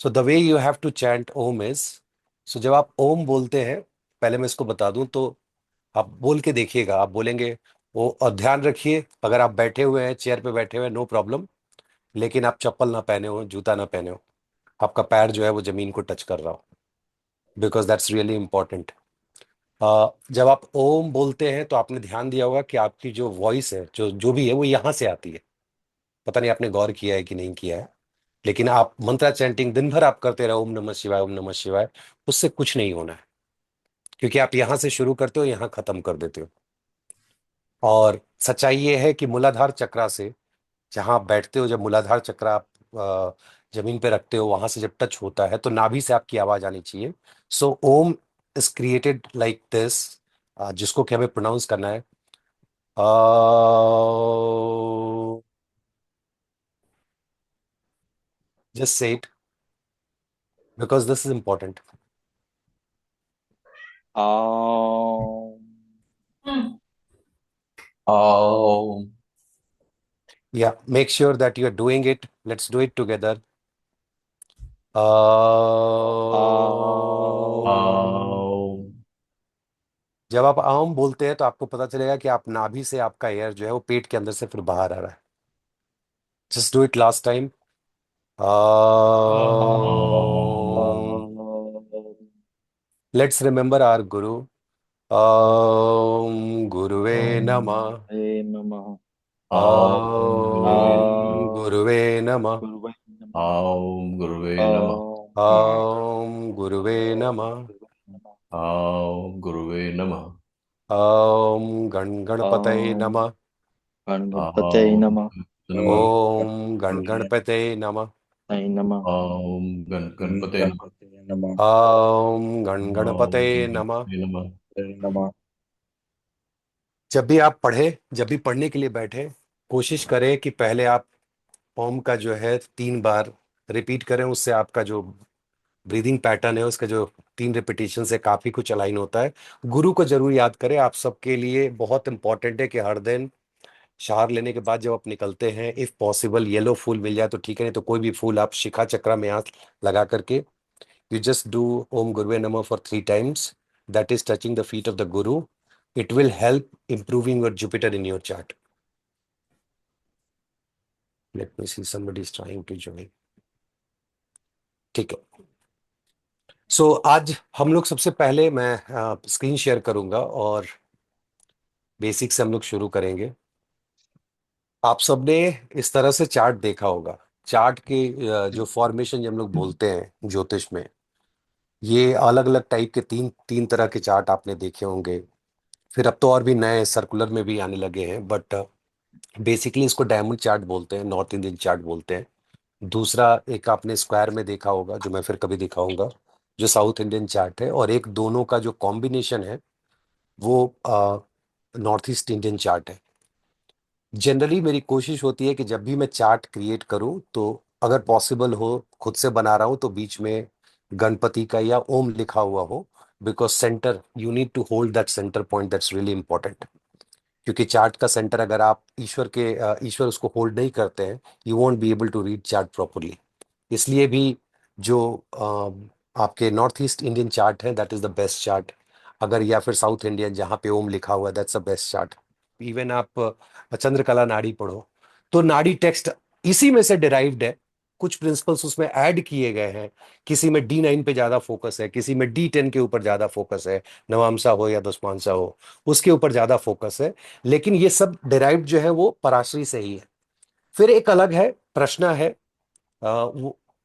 So the way you have to chant Om is, so जब आप ओम बोलते हैं, पहले मैं इसको बता दूं तो आप बोल के देखिएगा, आप बोलेंगे वो। और ध्यान रखिए, अगर आप बैठे हुए हैं, चेयर पे बैठे हुए हैं, नो प्रॉब्लम, लेकिन आप चप्पल ना पहने हो, जूता ना पहने हो, आपका पैर जो है वो जमीन को टच कर रहा हो, बिकॉज दैट्स रियली इंपॉर्टेंट। जब आप ओम बोलते हैं तो आपने ध्यान दिया होगा कि आपकी जो वॉइस है, जो जो भी है, वो यहाँ से आती है। पता नहीं आपने गौर किया है कि नहीं किया है, लेकिन आप मंत्रा चैंटिंग दिन भर आप करते रहो, ओम नमः शिवाय, ओम नमः शिवाय, उससे कुछ नहीं होना है, क्योंकि आप यहाँ से शुरू करते हो, यहाँ खत्म कर देते हो। और सच्चाई ये है कि मूलाधार चक्रा से, जहां आप बैठते हो, जब मूलाधार चक्र आप जमीन पे रखते हो, वहां से जब टच होता है तो नाभि से आपकी आवाज आनी चाहिए। So Om is created like this, जिसको कि हमें प्रोनाउंस करना है। Just say it, because this is important. Um, Om. या make sure that you are doing it, let's do it together. Om. जब आप आम बोलते हैं तो आपको पता चलेगा कि आप नाभि से आपका एयर जो है वो पेट के अंदर से फिर बाहर आ रहा है। Just do it last time. Let's remember our guru. गुरुवे नमः। हे नमः। Om. गुरुवे नमः। गुरुवे नमः। Om. Gurve Namah. गुरुवे नमः। नमः। Om. Gurve Namah. गण गणपतये ॐ नमः। गणपतये Om. नमः। Namah. गण गणपतये नमः। तये नमः। Om. Ganpate Namah. गणपतये नमः। गण Om. गणपतये नमः। Ganpate Namah. तये नमः। जब भी आप पढ़े, जब भी पढ़ने के लिए बैठे, कोशिश करें कि पहले आप ओम का जो है 3 बार रिपीट करें। उससे आपका जो ब्रीदिंग पैटर्न है, उसका जो 3 रिपीटेशन से काफी कुछ अलाइन होता है। गुरु को जरूर याद करें, आप सबके लिए बहुत इंपॉर्टेंट है कि हर दिन शावर लेने के बाद जब आप निकलते हैं, इफ पॉसिबल येलो फूल मिल जाए तो ठीक है, नहीं तो कोई भी फूल आप शिखा चक्र में हाथ लगा करके, यू जस्ट डू ओम गुरुवे नमः for 3 times, that is touching the feet of the guru. It will help improving your Jupiter in your chart. Let me see, somebody is trying to join. ठीक है। आज हम लोग, सबसे पहले मैं स्क्रीन शेयर करूंगा और बेसिक से हम लोग शुरू करेंगे। आप सबने इस तरह से चार्ट देखा होगा। चार्ट के जो फॉर्मेशन हम लोग बोलते हैं ज्योतिष में, ये अलग अलग टाइप के तीन तीन तरह के चार्ट आपने देखे होंगे। फिर अब तो और भी नए सर्कुलर में भी आने लगे हैं, बट बेसिकली इसको डायमंड चार्ट बोलते हैं, नॉर्थ इंडियन चार्ट बोलते हैं। दूसरा एक आपने स्क्वायर में देखा होगा, जो मैं फिर कभी दिखाऊंगा, जो साउथ इंडियन चार्ट है। और एक दोनों का जो कॉम्बिनेशन है, वो नॉर्थ ईस्ट इंडियन चार्ट है। जनरली मेरी कोशिश होती है कि जब भी मैं चार्ट क्रिएट करूं तो अगर पॉसिबल हो, खुद से बना रहा हूं तो बीच में गणपति का या ओम लिखा हुआ हो, because centre, you need to hold that centre point, that's really important. क्योंकि चार्ट का सेंटर अगर आप ईश्वर के ईश्वर उसको होल्ड नहीं करते हैं, you won't be able to read chart properly. इसलिए भी जो आपके नॉर्थ ईस्ट इंडियन चार्ट है, that is the best chart. अगर या फिर साउथ इंडियन जहाँ पे ओम लिखा हुआ है, that's the best chart. Even आप चंद्रकला नाड़ी पढ़ो तो नाड़ी टेक्स्ट इसी में से डिराइव्ड है। कुछ प्रिंसिपल्स उसमें ऐड किए गए हैं। किसी में D9 पे ज्यादा फोकस है, किसी में D10 के ऊपर ज्यादा फोकस है, नवांशा हो या दशमांशा हो, उसके ऊपर ज्यादा फोकस है। लेकिन ये सब डिराइव्ड जो है वो पराशरी से ही है। फिर एक अलग है, प्रश्न है।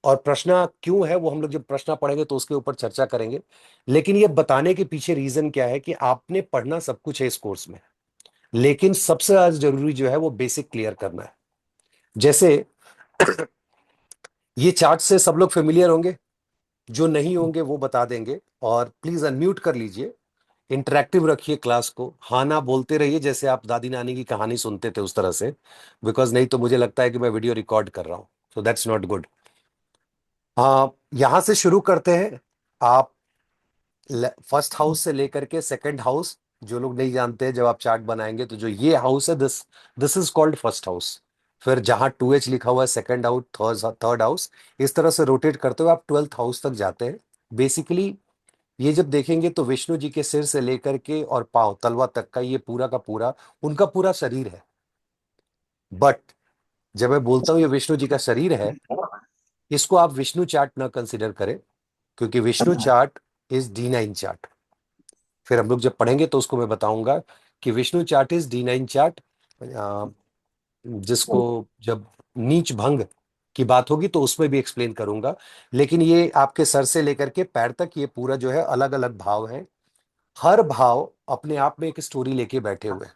और प्रश्न क्यों है वो हम लोग जब प्रश्न पढ़ेंगे तो उसके ऊपर चर्चा करेंगे। लेकिन ये बताने के पीछे रीजन क्या है कि आपने पढ़ना सब कुछ है इस कोर्स में, लेकिन सबसे ज्यादा जरूरी जो है वो बेसिक क्लियर करना है। जैसे ये चार्ट से सब लोग फेमिलियर होंगे, जो नहीं होंगे वो बता देंगे। और प्लीज अनम्यूट कर लीजिए, इंटरेक्टिव रखिए क्लास को, हाँ ना बोलते रहिए, जैसे आप दादी नानी की कहानी सुनते थे उस तरह से। बिकॉज नहीं तो मुझे लगता है कि मैं वीडियो रिकॉर्ड कर रहा हूं, सो दैट्स नॉट गुड। यहां से शुरू करते हैं। आप फर्स्ट हाउस से लेकर के सेकंड हाउस, जो लोग नहीं जानते हैं, जब आप चार्ट बनाएंगे तो जो ये हाउस है, this this is called first house. फिर जहां 2H लिखा हुआ है सेकंड हाउस, थर्ड हाउस, इस तरह से रोटेट करते हुए आप 12th हाउस तक जाते हैं। बेसिकली ये जब देखेंगे तो विष्णु जी के सिर से लेकर के और पांव तलवा तक का ये पूरा का पूरा उनका पूरा शरीर है। बट जब मैं बोलता हूं ये विष्णु जी का शरीर है, इसको आप विष्णु चार्ट ना कंसिडर करें, क्योंकि Vishnu chart is D9 chart. फिर हम लोग जब पढ़ेंगे तो उसको मैं बताऊंगा कि Vishnu chart is D9 chart, जिसको जब नीच भंग की बात होगी तो उसमें भी एक्सप्लेन करूंगा। लेकिन ये आपके सर से लेकर के पैर तक ये पूरा जो है अलग अलग भाव है। हर भाव अपने आप में एक स्टोरी लेके बैठे हुए हैं।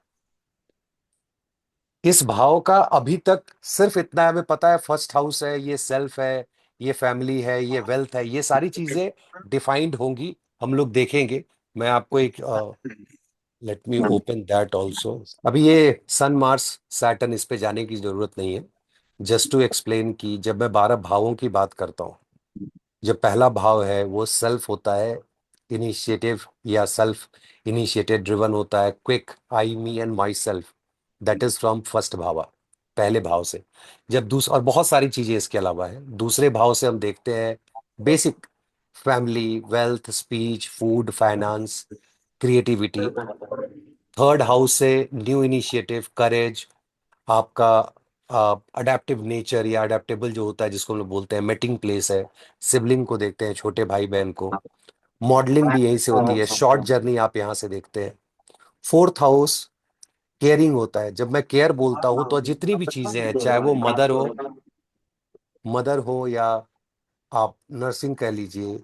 इस भाव का अभी तक सिर्फ इतना हमें पता है, फर्स्ट हाउस है, ये सेल्फ है, ये फैमिली है, ये वेल्थ है, ये सारी चीजें डिफाइंड होंगी, हम लोग देखेंगे। मैं आपको एक, let me open that also. अभी ये सन मार्स सैटर्न इस पे जाने की जरूरत नहीं है। जस्ट टू एक्सप्लेन कि जब मैं 12 भावों की बात करता हूँ, जो पहला भाव है वो सेल्फ होता है, इनिशिएटिव या सेल्फ इनिशिएटेड ड्रिवन होता है, quick, I me and myself, that is from first भावा, पहले भाव से। जब दूसरा, और बहुत सारी चीजें इसके अलावा है, दूसरे भाव से हम देखते हैं basic, family, wealth, speech, food, finance, creativity. Third house से न्यू इनिशिएटिव, करेज, आपका अडेप्टिव नेचर या अडेप्टेबल जो होता है जिसको हम लोग बोलते हैं, मीटिंग प्लेस है, सिबलिंग को देखते हैं, छोटे भाई बहन को। मॉडलिंग भी यहीं से होती है, शॉर्ट जर्नी आप यहाँ से देखते हैं। फोर्थ हाउस केयरिंग होता है। जब मैं केयर बोलता हूं तो जितनी भी चीजें हैं, चाहे वो मदर हो या आप नर्सिंग कह लीजिए,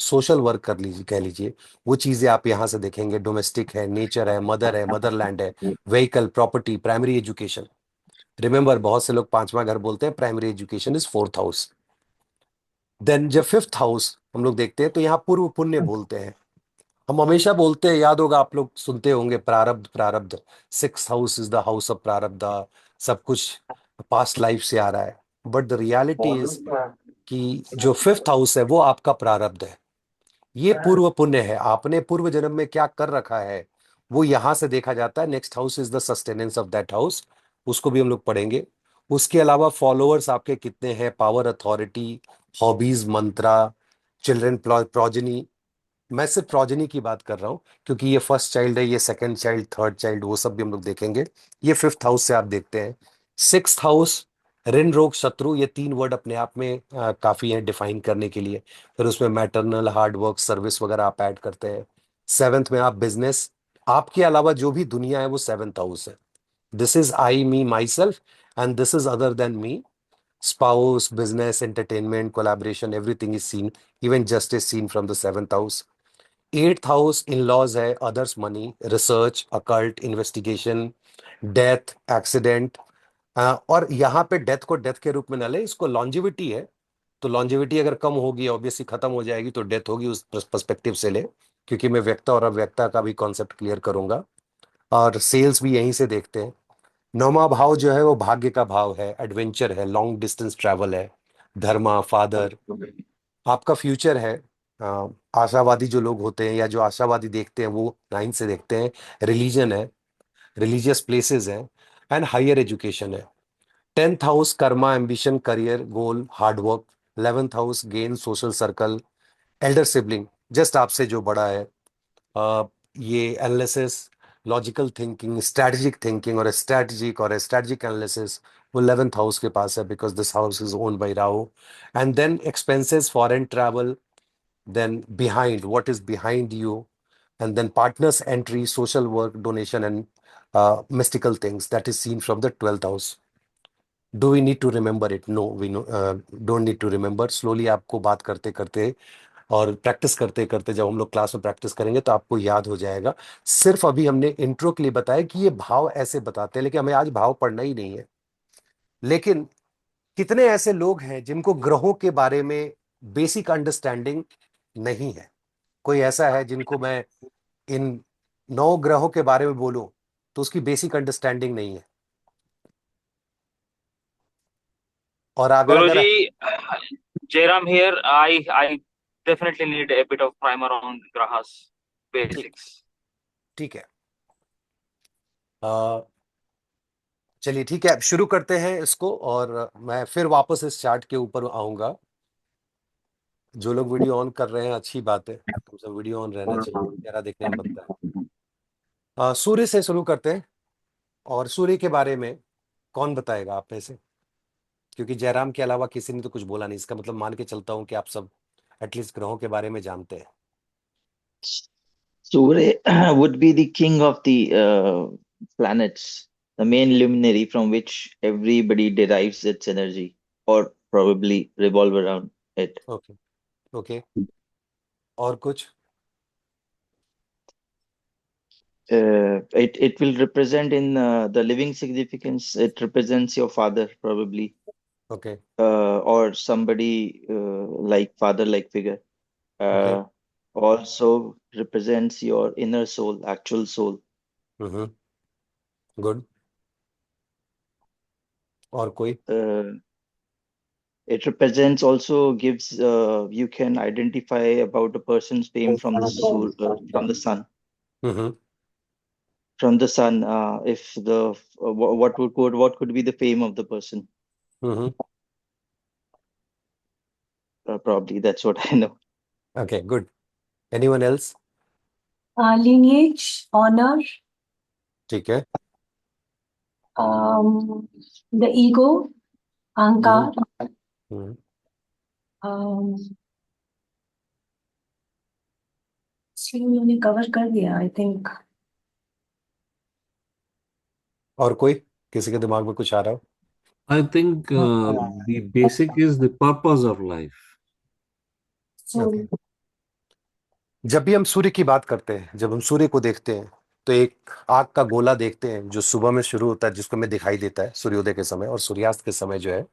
सोशल वर्क कर लीजिए, कह लीजिए, वो चीजें आप यहाँ से देखेंगे। डोमेस्टिक है, नेचर है, मदरलैंड है, vehicle, property, primary education. Remember, बहुत से लोग पांचवा घर बोलते हैं, primary education is fourth house. Then जब फिफ्थ हाउस हम लोग देखते हैं तो यहाँ पूर्व पुण्य बोलते हैं। हम हमेशा बोलते हैं, याद होगा, आप लोग सुनते होंगे, प्रारब्ध प्रारब्ध, six house is the house of प्रारब्ध, सब कुछ पास्ट लाइफ से आ रहा है। बट द रियलिटी इज कि जो फिफ्थ हाउस है वो आपका प्रारब्ध है, ये पूर्व पुण्य है, आपने पूर्व जन्म में क्या कर रखा है वो यहां से देखा जाता है। Next house is the sustenance of that house, उसको भी हम लोग पढ़ेंगे। उसके अलावा फॉलोअर्स आपके कितने हैं, पावर, अथॉरिटी, हॉबीज, मंत्रा, चिल्ड्रन, प्रोजनी। मैं सिर्फ प्रोजनी की बात कर रहा हूं, क्योंकि ये फर्स्ट चाइल्ड है, ये सेकंड चाइल्ड, थर्ड चाइल्ड, वो सब भी हम लोग देखेंगे। ये फिफ्थ हाउस से आप देखते हैं। सिक्स्थ हाउस, ऋण, रोग, शत्रु, ये तीन वर्ड अपने आप में काफी है डिफाइन करने के लिए। फिर उसमें मैटरनल, हार्ड वर्क, सर्विस वगैरह आप ऐड करते हैं। सेवेंथ में आप बिजनेस, आपके अलावा जो भी दुनिया है वो सेवेंथ हाउस है। This is I, me, myself, and this is other than me. Spouse, business, entertainment, collaboration, everything is seen, even justice seen from the seventh house. Eighth house in laws है, others, money, research, occult, investigation, death, accident. और यहाँ पे death को death के रूप में न ले, इसको लॉन्जिविटी है। तो लॉन्जिविटी अगर कम होगी, ऑब्वियसली खत्म हो जाएगी, तो डेथ होगी, उस पर्सपेक्टिव से ले, क्योंकि मैं व्यक्ता और अव्यक्ता का भी कॉन्सेप्ट क्लियर करूंगा। और सेल्स भी यहीं से देखते हैं। नौवां भाव जो है वो भाग्य का भाव है, एडवेंचर है, लॉन्ग डिस्टेंस ट्रैवल है, धर्मा, फादर, आपका फ्यूचर है। आशावादी जो लोग होते हैं या जो आशावादी देखते हैं वो नाइन से देखते हैं। रिलीजन है, रिलीजियस प्लेसेस हैं, एंड हायर एजुकेशन है। Tenth house karma, ambition, career, goal, hard work. 11th house gain, social circle, elder sibling, just आपसे जो बड़ा है। ये analysis, logical thinking, strategic thinking और स्ट्रैटेजिक एनालिसिस, वो 11th हाउस के पास है, because this house is owned by Rahu. And then expenses, foreign travel, then behind, what is behind you, and then partners entry, social work, donation, and mystical things, that is seen from the 12th house. Do we need to remember it? No, we don't need to remember. Slowly आपको बात करते करते और practice करते करते जब हम लोग क्लास में प्रैक्टिस करेंगे तो आपको याद हो जाएगा। सिर्फ अभी हमने इंट्रो के लिए बताया कि ये भाव ऐसे बताते हैं, लेकिन हमें आज भाव पढ़ना ही नहीं है। लेकिन कितने ऐसे लोग हैं जिनको ग्रहों के बारे में बेसिक अंडरस्टैंडिंग नहीं है? कोई ऐसा है जिनको मैं इन 9 ग्रहों के बारे में बोलूं तो उसकी बेसिक अंडरस्टैंडिंग नहीं है? और अगर अगर Guruji, Jairam here. I definitely need a bit of primer on grahas ठीक basics. ठीक है। अ, चलिए ठीक है, अब शुरू करते हैं इसको। और मैं फिर वापस इस चार्ट के ऊपर आऊंगा। जो लोग वीडियो ऑन कर रहे हैं, अच्छी बात है, कम से वीडियो ऑन रहना चाहिए, चेहरा देखने में बनता है। सूर्य से शुरू करते हैं। और सूर्य के बारे में कौन बताएगा आप में से? क्योंकि जयराम के अलावा किसी ने तो कुछ बोला नहीं, इसका मतलब मान के चलता हूं कि आप सब एटलीस्ट ग्रहों के बारे में जानते हैं। Surya would be the king of the planets, the main luminary from which everybody derives its energy, or probably revolve around it. Okay. Okay. और कुछ? It will represent in the living significance. It represents your father, probably, okay. or somebody like father-like figure. Okay. Also represents your inner soul, actual soul. Hmm. Good. और कोई? Uh, it represents also gives you can identify about a person's fame from the soul, from the sun. Hmm. From the sun, if the what could be the fame of the person? Hmm. Probably that's what I know. Okay, good. Anyone else? Lineage, honor, ठीक है। the ego, hmm. ahankar, hmm. um, इसलिए उन्होंने cover कर दिया I think. और कोई किसी के दिमाग में कुछ आ रहा हो? I think the basic is the purpose of life. Okay. जब भी हम सूर्य की बात करते हैं, जब हम सूर्य को देखते हैं, तो एक आग का गोला देखते हैं जो सुबह में शुरू होता है, जिसको हमें दिखाई देता है सूर्योदय के समय, और सूर्यास्त के समय जो है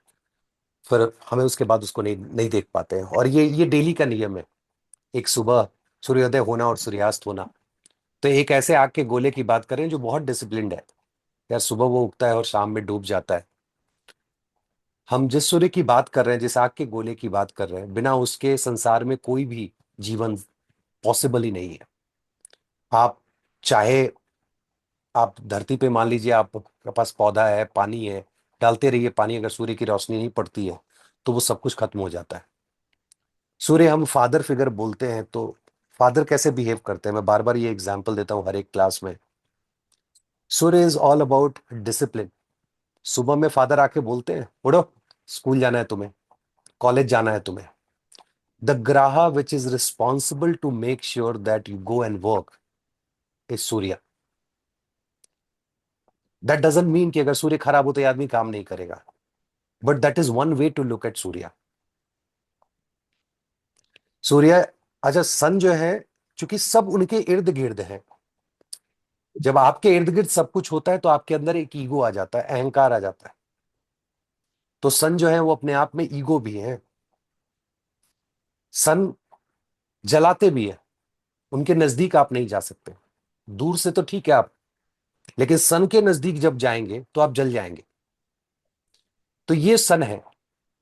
फिर हमें उसके बाद उसको नहीं नहीं देख पाते हैं। और ये डेली का नियम है, एक सुबह सूर्योदय होना और सूर्यास्त होना। तो एक ऐसे आग के गोले की बात करें जो बहुत डिसिप्लिन्ड है, यार सुबह वो उगता है और शाम में डूब जाता है। हम जिस सूर्य की बात कर रहे हैं, जिस आग के गोले की बात कर रहे हैं, बिना उसके संसार में कोई भी जीवन पॉसिबल ही नहीं है। आप चाहे आप धरती पे मान लीजिए आपके पास पौधा है, पानी है, डालते रहिए पानी, अगर सूर्य की रोशनी नहीं पड़ती है तो वो सब कुछ खत्म हो जाता है। सूर्य, हम फादर फिगर बोलते हैं, तो फादर कैसे बिहेव करते हैं, मैं बार बार ये एग्जांपल देता हूं हर एक क्लास में। सूर्य इज ऑल अबाउट डिसिप्लिन। सुबह में फादर आके बोलते हैं, उठो, स्कूल जाना है तुम्हें, कॉलेज जाना है तुम्हें। The graha which is responsible to make sure that you go and work is Surya. That doesn't mean कि अगर सूर्य खराब हो तो ये आदमी काम नहीं करेगा, but that is one way to look at Surya. Surya, अच्छा सन जो है, चूंकि सब उनके इर्द गिर्द है, जब आपके इर्द गिर्द सब कुछ होता है तो आपके अंदर एक ईगो आ जाता है, अहंकार आ जाता है। तो सन जो है वो अपने आप में ईगो भी है। सन जलाते भी है, उनके नजदीक आप नहीं जा सकते। दूर से तो ठीक है आप, लेकिन सन के नजदीक जब जाएंगे तो आप जल जाएंगे। तो ये सन है।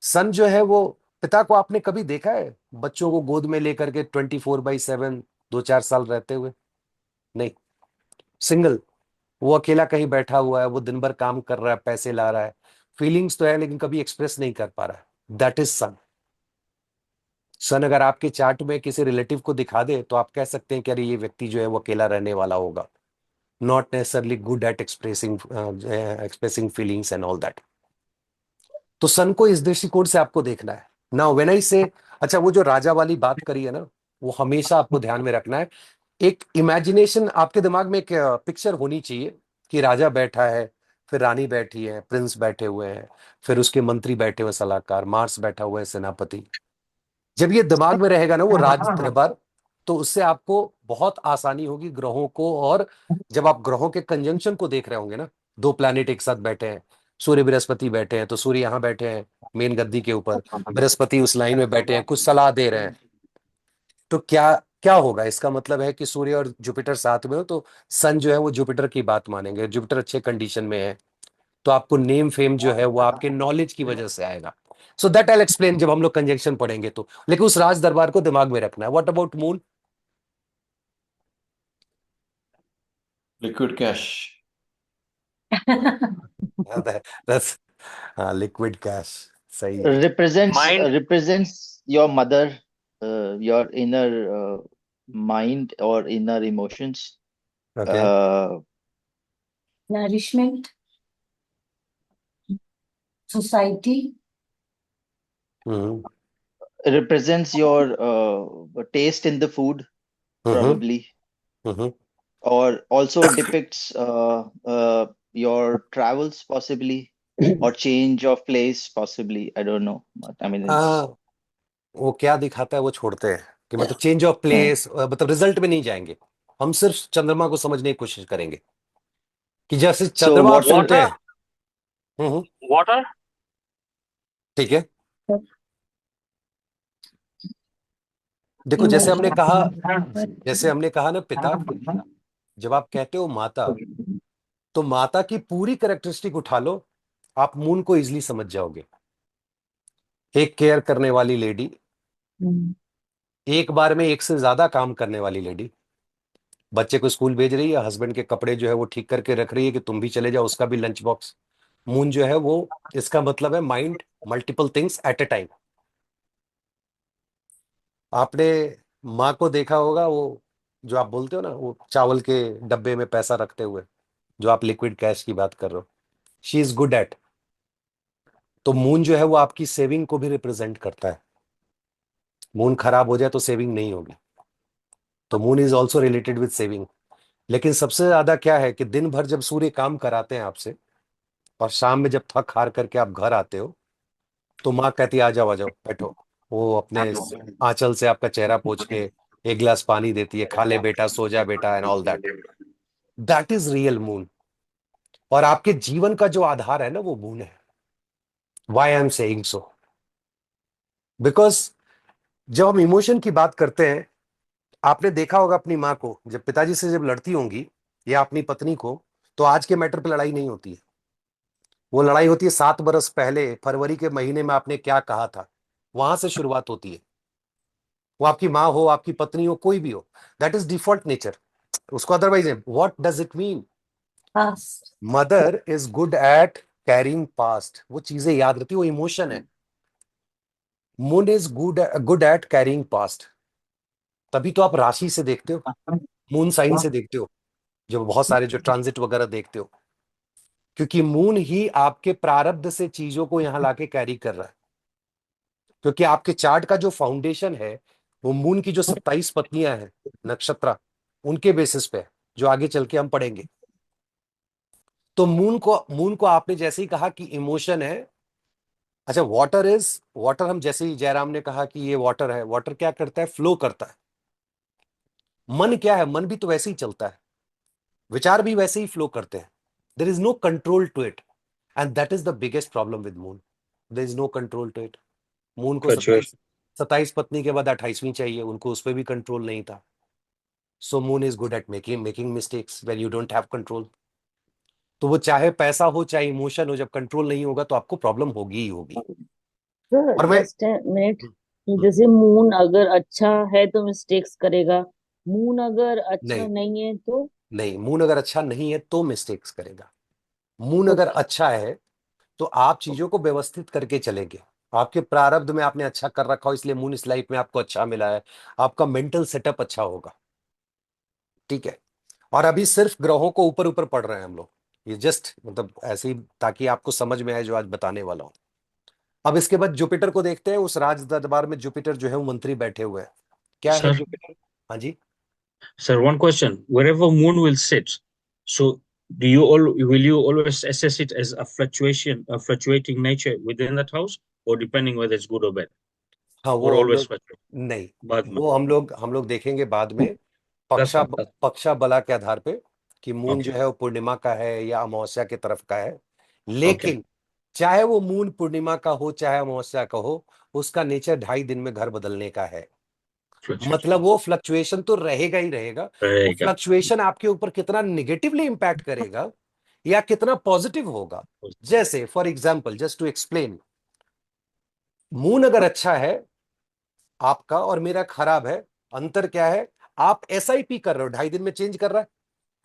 सन जो है वो, पिता को आपने कभी देखा है बच्चों को गोद में लेकर के 24/7 2-4 साल रहते हुए? नहीं। सिंगल, वो अकेला कहीं बैठा हुआ है, वो दिन भर काम कर रहा है, पैसे ला रहा है, फीलिंग्स तो है लेकिन कभी एक्सप्रेस नहीं कर पा रहा है। दैट इज सन। सन अगर आपके चार्ट में किसी रिलेटिव को दिखा दे तो आप कह सकते हैं कि अरे ये व्यक्ति जो है वो अकेला रहने वाला होगा, not necessarily good at expressing feelings and all that. तो सन को इस दृष्टिकोण से आपको देखना है। नाउ व्हेन आई से, अच्छा वो जो राजा वाली बात करी है ना, वो हमेशा आपको ध्यान में रखना है। एक इमेजिनेशन आपके दिमाग में, एक पिक्चर होनी चाहिए कि राजा बैठा है, फिर रानी बैठी है, प्रिंस बैठे हुए हैं, फिर उसके मंत्री बैठे हुए, सलाहकार, मार्स बैठा हुआ है, सेनापति। जब ये दिमाग में रहेगा ना वो राज दरबार, तो उससे आपको बहुत आसानी होगी ग्रहों को। और जब आप ग्रहों के कंजंक्शन को देख रहे होंगे ना, दो प्लैनेट एक साथ बैठे हैं, सूर्य बृहस्पति बैठे हैं, तो सूर्य यहां बैठे हैं मेन गद्दी के ऊपर, बृहस्पति उस लाइन में बैठे हैं, कुछ सलाह दे रहे हैं, तो क्या क्या होगा? इसका मतलब है कि सूर्य और जुपिटर साथ में हो तो सन जो है वो जुपिटर की बात मानेंगे। जुपिटर अच्छे कंडीशन में है तो आपको नेम फेम जो है वो आपके नॉलेज की वजह से आएगा। सो दैट आई एक्सप्लेन जब हम लोग कंजंक्शन पढ़ेंगे तो। लेकिन उस राज दरबार को दिमाग में रखना है। What about moon? Liquid cash. That's liquid cash. सही है. Mind. Represents your mother, your inner mind or inner emotions. Okay. Nourishment, society, hmm. Represents your taste in the food, hmm. probably, hmm. or also depicts your travels, possibly, or change of place, possibly. I don't know, but I mean, it's. वो क्या दिखाता है वो छोड़ते हैं कि मतलब change of place, मतलब रिजल्ट में नहीं जाएंगे. हम सिर्फ चंद्रमा को समझने की कोशिश करेंगे कि जैसे So चंद्रमा आप सुनते Water. हैं. हम्म. Water. ठीक है. देखो जैसे हमने कहा ना पिता, जब आप कहते हो माता, तो माता की पूरी कैरेक्टरिस्टिक उठा लो, आप मून को इजीली समझ जाओगे. एक केयर करने वाली लेडी, एक बार में एक से ज्यादा काम करने वाली लेडी, बच्चे को स्कूल भेज रही है, हस्बैंड के कपड़े जो है वो ठीक करके रख रही है कि तुम भी चले जाओ, उसका भी लंच बॉक्स. मून जो है वो, इसका मतलब है mind multiple things at A time. आपने माँ को देखा होगा, वो जो आप बोलते हो ना, वो चावल के डब्बे में पैसा रखते हुए, जो आप लिक्विड कैश की बात कर रहे हो, शी इज गुड एट. तो मून जो है वो आपकी सेविंग को भी रिप्रेजेंट करता है. मून खराब हो जाए तो सेविंग नहीं होगी, तो moon is also related with saving. लेकिन सबसे ज्यादा क्या है कि दिन भर जब सूर्य काम कराते हैं आपसे, और शाम में जब थक हार करके आप घर आते हो, तो माँ कहती है आ जाओ बैठो. वो अपने आंचल से आपका चेहरा पोंछ के एक गिलास पानी देती है, खा ले बेटा, सो जा बेटा, and all that. That is real moon. और आपके जीवन का जो आधार है ना, वो मून है. Why I am saying so, because जब हम इमोशन की बात करते हैं, आपने देखा होगा अपनी माँ को जब पिताजी से जब लड़ती होंगी, या अपनी पत्नी को, तो आज के मैटर पे लड़ाई नहीं होती है. वो लड़ाई होती है 7 बरस पहले फरवरी के महीने में आपने क्या कहा था, वहां से शुरुआत होती है. वो आपकी माँ हो, आपकी पत्नी हो, कोई भी हो, दैट इज डिफॉल्ट नेचर. उसको अदरवाइज है. What does it mean? past, mother is good eight carrying past. वो चीजें याद रहती, वो इमोशन है. Moon is good eight carrying past. तभी तो आप राशि से देखते हो, मून साइन से देखते हो, जो बहुत सारे जो ट्रांजिट वगैरह देखते हो, क्योंकि मून ही आपके प्रारब्ध से चीजों को यहां लाके कैरी कर रहा है. क्योंकि आपके चार्ट का जो फाउंडेशन है, वो मून की जो 27 पत्नियां हैं, नक्षत्र, उनके बेसिस पे है, जो आगे चल के हम पढ़ेंगे. तो मून को आपने जैसे ही कहा कि इमोशन है. अच्छा, वाटर, हम जैसे ही जयराम ने कहा कि ये वाटर है, वाटर क्या करता है? फ्लो करता है. मन क्या है? मन भी तो वैसे ही चलता है, विचार भी वैसे ही फ्लो करते हैं. There is no control to it, and that is the biggest problem with moon. There is no control to it. Moon को Fluctuation. 27 पत्नी के बाद 28वीं चाहिए, उनको उस पर भी कंट्रोल नहीं था. So moon is good at making mistakes when you don't have control. तो वो चाहे पैसा हो चाहे इमोशन हो, जब कंट्रोल नहीं होगा तो आपको प्रॉब्लम होगी ही होगी. सर और मैं जस्ट मिनट, हम्म, जैसे मून अगर अच्छा है तो मिस्टेक्स करेगा, मून अगर अच्छा नहीं नहीं है तो? नहीं, मून अगर अच्छा नहीं है तो मिस्टेक्स करेगा. मून अगर ओके. अच्छा है तो आप चीजों को व्यवस्थित करके चलेंगे. आपके प्रारब्ध में आपने अच्छा कर रखा हो, इसलिए मून इस लाइफ में आपको अच्छा मिला है. आपका मेंटल सेटअप अच्छा होगा. ठीक है. और अभी सिर्फ ग्रहों को ऊपर ऊपर पढ़ रहे हैं हम लोग, ये जस्ट मतलब ऐसे ही ताकि आपको समझ में आए जो आज बताने वाला हूं. अब इसके बाद जुपिटर को देखते हैं. उस राज दरबार में जुपिटर जो है वो मंत्री बैठे हुए हैं. क्या है Sir, जुपिटर? हाँ जी. sir, one question. Wherever moon will sit, so will you always assess it as a fluctuating nature within that house, or depending whether it's good or bad, हाँ, or वो हम always लोग fluctuate? नहीं, Bad man. वो हम लोग देखेंगे बाद में. That's पक्षा fine. That's पक्षा बला के आधार पे कि मून जो okay. है वो पूर्णिमा का है या अमावस्या की तरफ का है. Okay. लेकिन चाहे वो मून पूर्णिमा का हो चाहे अमावस्या का हो, उसका नेचर 2.5 दिन में घर बदलने का है. Fluctuation. मतलब वो फ्लक्चुएशन तो रहेगा ही रहेगा. वो रहेगा. फ्लक्चुएशन आपके ऊपर कितना निगेटिवली इंपैक्ट करेगा या कितना पॉजिटिव होगा. जैसे for example, just to explain, moon अगर अच्छा है आपका और मेरा खराब है, अंतर क्या है? आप एसआईपी कर रहे हो, 2.5 दिन में चेंज कर रहा है.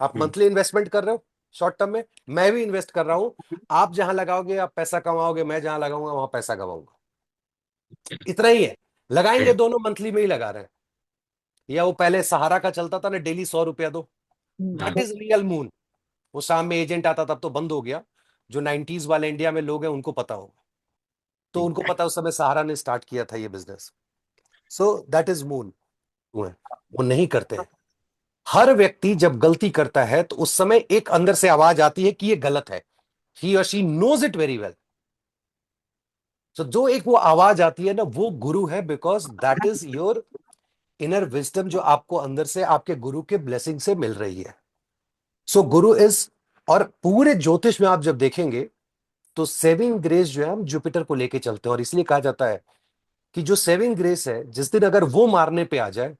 आप हम्म. मंथली इन्वेस्टमेंट कर रहे हो, शॉर्ट टर्म में, मैं भी इन्वेस्ट कर रहा हूं, आप जहां लगाओगे आप पैसा कमाओगे, मैं जहां लगाऊंगा वहां पैसा कमाऊंगा, इतना ही है। लगाएंगे दोनों मंथली में ही लगा रहे हैं। या वो पहले सहारा का चलता था ना, डेली 100 रुपया दो, दैट इज रियल मून। वो शाम में एजेंट आता, तब तो बंद हो गया। जो 90s वाले इंडिया में लोग हैं उनको पता होगा, तो उनको पता उस समय सहारा ने स्टार्ट किया था ये business. So that is moon. वो नहीं करते हैं। हर व्यक्ति जब गलती करता है तो उस समय एक अंदर से आवाज आती है कि ये गलत है, ही और she knows it very well. तो जो एक वो आवाज आती है ना, वो गुरु है, because that is your inner wisdom, जो आपको अंदर से आपके गुरु के ब्लेसिंग से मिल रही है। सो गुरु इज, और पूरे ज्योतिष में आप जब देखेंगे तो सेविंग ग्रेस जो है हम जुपिटर को लेके चलते हैं, और इसलिए कहा जाता है कि जो सेविंग ग्रेस है, जिस दिन अगर वो मारने पे आ जाए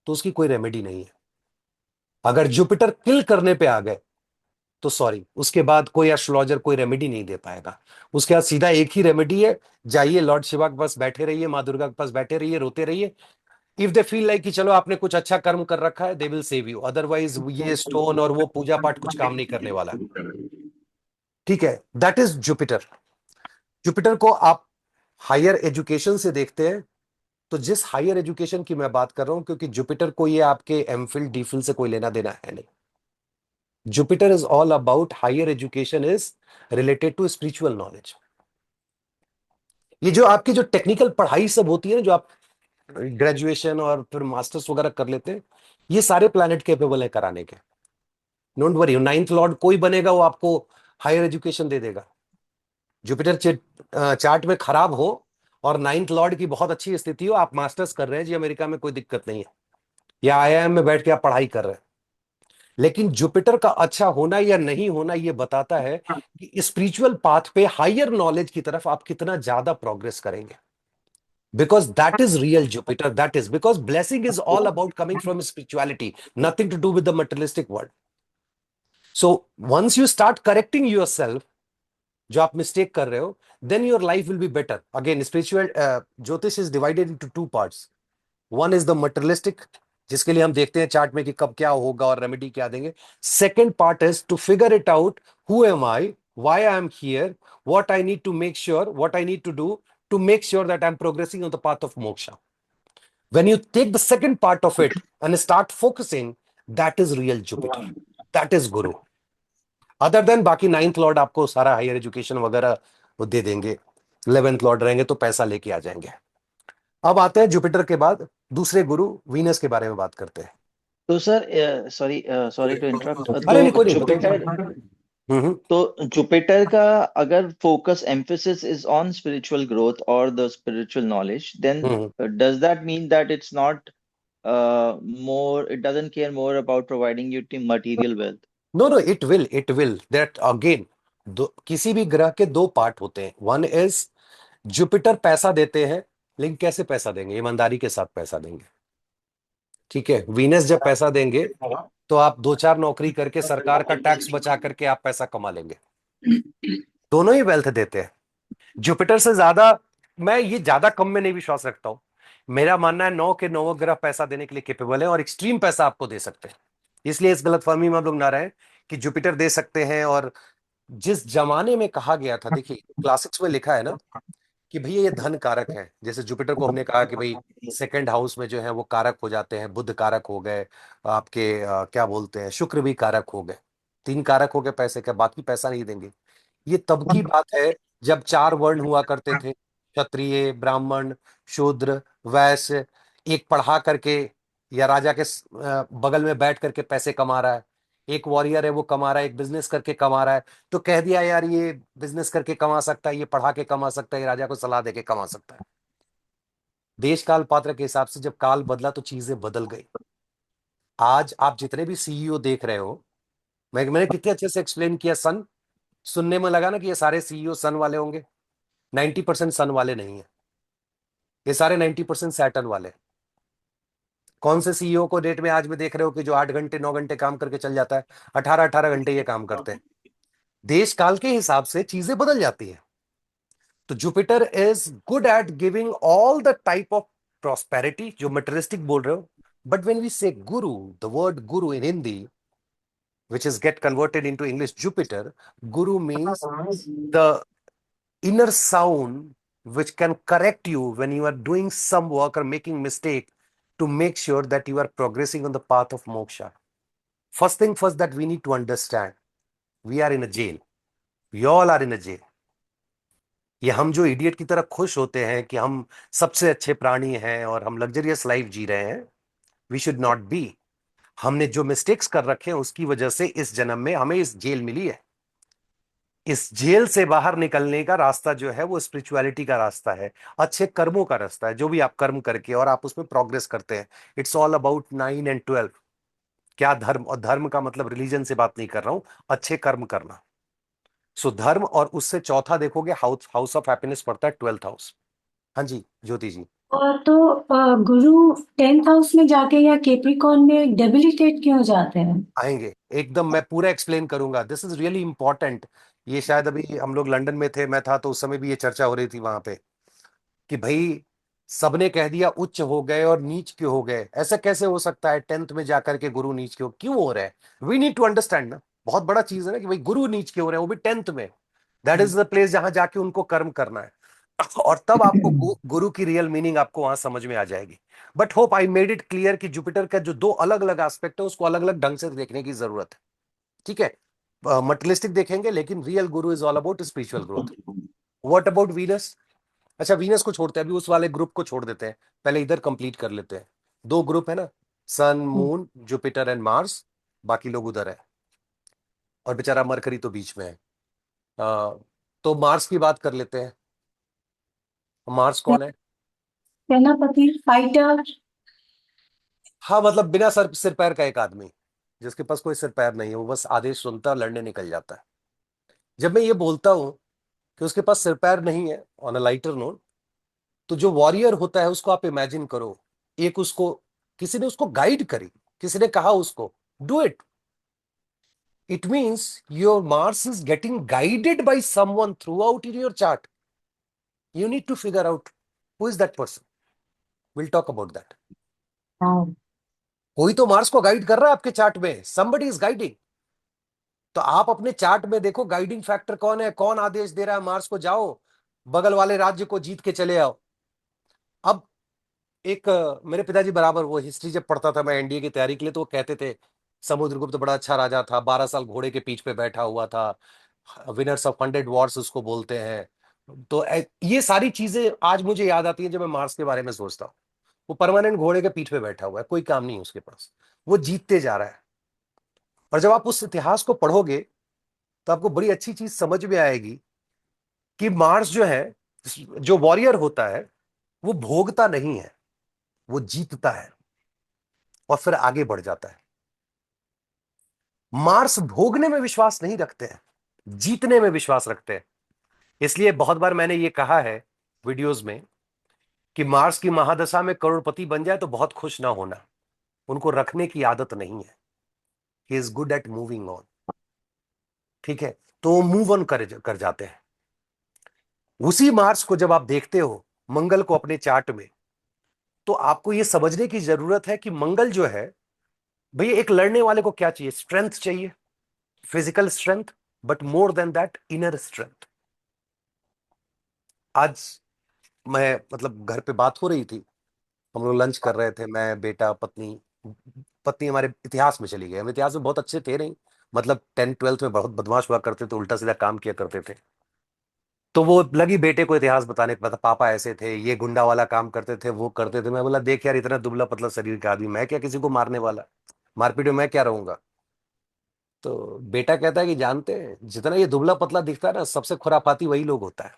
तो उसकी कोई रेमेडी नहीं है। अगर जुपिटर किल करने पे आ गए तो सॉरी, उसके बाद कोई एस्ट्रोलॉजर कोई रेमेडी नहीं दे पाएगा। उसके बाद सीधा एक ही रेमेडी है, जाइए लॉर्ड शिवा के पास बैठे रहिए, माँ दुर्गा के पास बैठे रहिए, रोते रहिए। इफ दे फील लाइक कि चलो आपने कुछ अच्छा कर्म कर रखा है, they will save you, otherwise ये स्टोन और वो पूजा पाठ कुछ काम नहीं करने वाला। ठीक है, दैट इज जुपिटर। जुपिटर को आप हायर एजुकेशन से देखते हैं, तो जिस हायर एजुकेशन की मैं बात कर रहा हूं, क्योंकि जुपिटर को ये आपके एमफिल डीफिल से कोई लेना देना है नहीं। Jupiter is all about higher education, is related to spiritual knowledge. ये जो आपकी जो टेक्निकल पढ़ाई सब होती है ना, जो आप ग्रेजुएशन और फिर मास्टर्स वगैरह कर लेते हैं, ये सारे प्लैनेट कैपेबल है कराने के। डोंट वरी, नाइन्थ लॉर्ड कोई बनेगा वो आपको हायर एजुकेशन दे देगा। जुपिटर चार्ट में खराब हो और नाइन्थ लॉर्ड की बहुत अच्छी स्थिति हो, आप मास्टर्स कर रहे हैं जी अमेरिका में, कोई दिक्कत नहीं है, या आईआईएम में बैठ के आप पढ़ाई कर रहे हैं, लेकिन जुपिटर का अच्छा होना या नहीं होना ये बताता है कि स्पिरिचुअल पाथ पे हायर नॉलेज की तरफ आप कितना ज्यादा प्रोग्रेस करेंगे। Because that is real Jupiter, that is because blessing is all about coming from spirituality, nothing to do with the materialistic world. So once you start correcting yourself, जो आप mistake कर रहे हो, then your life will be better. Again spiritual jyotish is divided into two parts. One is the materialistic, जिसके लिए हम देखते हैं चार्ट में कि कब क्या होगा और रेमेडी क्या देंगे। Second part is to figure it out, who am I, why I am here, what I need to make sure, what I need to do to make sure that I'm progressing on the path of moksha. When you take the second part of it and start focusing, that is real Jupiter. That is Guru. Other than बाकी ninth Lord आपको सारा higher education वगैरह वो दे देंगे, 11th Lord रहेंगे तो पैसा लेके आ जाएंगे। अब आते हैं जुपिटर के बाद दूसरे गुरु वीनस के बारे में बात करते हैं। तो सर सॉरी टू इंटरप्ट, अरे नहीं, तो कोई नहीं, जुपिटर, हम्म तो जुपिटर का अगर focus emphasis is on spiritual growth और the spiritual knowledge, then does that mean that it's not more, it doesn't care more about providing you material wealth? No no, it will that again, किसी भी ग्रह के दो part होते हैं। One is Jupiter पैसा देते हैं, लेकिन कैसे पैसा देंगे? ईमानदारी के साथ पैसा देंगे। ठीक है, वीनस जब पैसा देंगे तो आप दो चार नौकरी करके सरकार का टैक्स बचा करके आप पैसा कमा लेंगे। दोनों ही वेल्थ देते हैं। जुपिटर से ज्यादा, मैं ये ज्यादा कम में नहीं विश्वास रखता हूं। मेरा मानना है 9 के 9 ग्रह पैसा देने के लिए केपेबल है और एक्सट्रीम पैसा आपको दे सकते हैं। इसलिए इस गलतफहमी में हम लोग ना रहे कि जुपिटर दे सकते हैं। और जिस जमाने में कहा गया था, देखिए क्लासिक्स में लिखा है ना कि भैया ये धन कारक है। जैसे जुपिटर को हमने कहा कि भाई सेकंड हाउस में जो है वो कारक हो जाते हैं, बुध कारक हो गए आपके, क्या बोलते हैं, शुक्र भी कारक हो गए। 3 कारक हो गए पैसे के, बाकी पैसा नहीं देंगे। ये तब की बात है जब 4 वर्ण हुआ करते थे, क्षत्रिय, ब्राह्मण, शूद्र, वैश्य। एक पढ़ा करके या राजा के बगल में बैठ करके पैसे कमा रहा है, एक वॉरियर है वो कमा रहा है, एक बिजनेस करके कमा रहा है। तो कह दिया यार ये बिजनेस करके कमा सकता है, ये पढ़ा के कमा सकता है, ये राजा को सलाह देके कमा सकता है। देश काल पात्र के हिसाब से जब काल बदला तो चीजें बदल गई। आज आप जितने भी सीईओ देख रहे हो, मैंने कितने अच्छे से एक्सप्लेन किया। सन सुनने में लगा ना कि ये सारे सीईओ सन वाले होंगे, 90% सन वाले नहीं है। ये सारे 90% सैटर्न वाले। कौन से सीईओ को डेट में आज में देख रहे हो कि जो 8 घंटे 9 घंटे काम करके चल जाता है? 18-18 घंटे ये काम करते हैं। देश काल के हिसाब से चीजें बदल जाती है। तो Jupiter is good at giving all the type of prosperity जो मटेरियलिस्टिक बोल रहे हो। बट व्हेन वी से गुरु, the word Guru in Hindi, which is get converted into English Jupiter, Guru means the inner sound which can correct you when you are doing some work or making mistake to make sure that you are progressing on the path of moksha. First thing first that we need to understand, we are in a jail. We all are in a jail. ये हम जो idiot की तरह खुश होते हैं कि हम सबसे अच्छे प्राणी हैं और हम लग्जरियस लाइफ जी रहे हैं, वी शुड नॉट बी. हमने जो मिस्टेक्स कर रखे हैं उसकी वजह से इस जन्म में हमें इस जेल मिली है. इस जेल से बाहर निकलने का रास्ता जो है वो स्पिरिचुअलिटी का रास्ता है, अच्छे कर्मों का रास्ता है. जो भी आप कर्म करके और आप उसमें प्रोग्रेस करते हैं, इट्स ऑल अबाउट 9 and 12. क्या धर्म, और धर्म का मतलब रिलीजन से बात नहीं कर रहा हूं, अच्छे कर्म करना. सो धर्म, और उससे चौथा देखोगे हाउस ऑफ हैप्पीनेस पड़ता है 12th हाउस. हाँ जी ज्योति जी. और तो गुरु 10th हाउस में जाके या केप्रिकॉन में डेबिलिटेट क्यों जाते हैं? आएंगे एकदम, मैं पूरा एक्सप्लेन करूंगा. This is really important. ये शायद अभी हम लोग लंदन में थे, मैं था तो उस समय भी ये चर्चा हो रही थी वहां पे कि भाई सबने कह दिया उच्च हो गए और नीच क्यों हो गए, ऐसा कैसे हो सकता है 10th में जाकर के गुरु नीच क्यों हो रहे हैं. वी नीड टू अंडरस्टैंड ना, बहुत बड़ा चीज है ना कि भाई गुरु नीच क्यों हो रहे हैं, वो भी 10th में. दैट इज द प्लेस जहां जाके उनको कर्म करना है. और तब आपको गुरु की रियल मीनिंग आपको वहां समझ में आ जाएगी. But hope I made it clear कि जुपिटर का जो दो अलग अलग एस्पेक्ट है उसको अलग अलग ढंग से देखने की जरूरत है. ठीक है, मटेरियलिस्टिक देखेंगे लेकिन real Guru is all about spiritual growth. What about Venus? अच्छा वीनस को छोड़ते हैं, अभी उस वाले ग्रुप को छोड़ देते हैं, पहले इधर कंप्लीट कर लेते हैं. दो ग्रुप है ना, sun moon Jupiter and Mars, बाकी लोग उधर है और बेचारा मरकरी तो बीच में है. तो मार्स की बात कर लेते हैं. मार्स कौन है? सेनापति, फाइटर. हाँ मतलब बिना सिर पैर का एक आदमी, जिसके पास कोई सिर पैर नहीं है, वो बस आदेश सुनता है, लड़ने निकल जाता है. जब मैं ये बोलता हूं कि उसके पास सिर पैर नहीं है, ऑन अ लाइटर नोट, तो जो वॉरियर होता है उसको आप इमेजिन करो, एक उसको किसी ने उसको गाइड करी, किसी ने कहा उसको do it. It means your Mars is getting guided by someone throughout in your chart. You need to figure out who is that person. Will talk about that. कोई तो मार्स को guide कर रहा है आपके chart में, somebody is guiding. तो आप अपने चार्ट में देखो गाइडिंग फैक्टर कौन है, कौन आदेश दे रहा है मार्स को जाओ बगल वाले राज्य को जीत के चले आओ. अब एक मेरे पिताजी बराबर, वो हिस्ट्री जब पढ़ता था मैं एनडीए की तैयारी के लिए, तो वो कहते थे समुद्रगुप्त बड़ा अच्छा राजा था, 12 साल घोड़े के पीठ पे बैठा हुआ था, विनर्स ऑफ 100 वॉर्स उसको बोलते हैं. तो ये सारी चीजें आज मुझे याद आती हैं जब मैं मार्स के बारे में सोचता हूँ. वो परमानेंट घोड़े के पीठ पे बैठा हुआ है, कोई काम नहीं है उसके पास, वो जीतते जा रहा है. और जब आप उस इतिहास को पढ़ोगे तो आपको बड़ी अच्छी चीज समझ में आएगी कि मार्स जो है, जो वॉरियर होता है, वो भोगता नहीं है, वो जीतता है और फिर आगे बढ़ जाता है. मार्स भोगने में विश्वास नहीं रखते हैं, जीतने में विश्वास रखते हैं. इसलिए बहुत बार मैंने ये कहा है वीडियोस में कि मार्स की महादशा में करोड़पति बन जाए तो बहुत खुश ना होना, उनको रखने की आदत नहीं है. He is good eight moving on. ठीक है, तो वो मूव ऑन कर जाते हैं. उसी मार्स को जब आप देखते हो मंगल को अपने चार्ट में, तो आपको ये समझने की जरूरत है कि मंगल जो है, भैया एक लड़ने वाले को क्या चाहिए? स्ट्रेंथ चाहिए, physical strength, but more than that inner strength. आज मैं मतलब घर पे बात हो रही थी, हम लोग लंच कर रहे थे, मैं बेटा पत्नी. पत्नी हमारे इतिहास में चली गई, हम इतिहास में बहुत अच्छे थे नहीं, मतलब 10th-12th में बहुत बदमाश हुआ करते थे, उल्टा सीधा काम किया करते थे. तो वो लगी बेटे को इतिहास बताने, पता पापा ऐसे थे, ये गुंडा वाला काम करते थे, वो करते थे. मैं बोला देख यार, इतना दुबला पतला शरीर का आदमी, मैं क्या किसी को मारने वाला, मारपीट में मैं क्या रहूंगा. तो बेटा कहता है कि जानते हैं जितना ये दुबला पतला दिखता है ना, सबसे खुरापाती वही लोग होता है,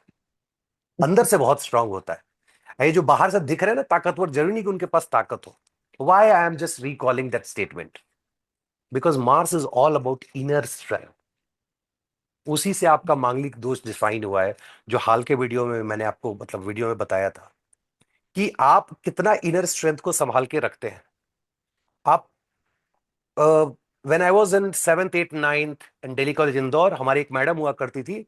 अंदर से बहुत स्ट्रांग होता है. ये जो बाहर से दिख रहे हैं ना ताकतवर, जरूरी नहीं कि उनके पास ताकत हो. Why I am just recalling that statement, because Mars is all about inner strength. उसी से आपका मांगलिक दोष डिफाइन हुआ है, जो हाल के वीडियो में मैंने आपको मतलब वीडियो में बताया था कि आप कितना इनर स्ट्रेंथ को संभाल के रखते हैं. आप when I was in 7th 8th 9th in Delhi college Indore, हमारी एक मैडम हुआ करती थी.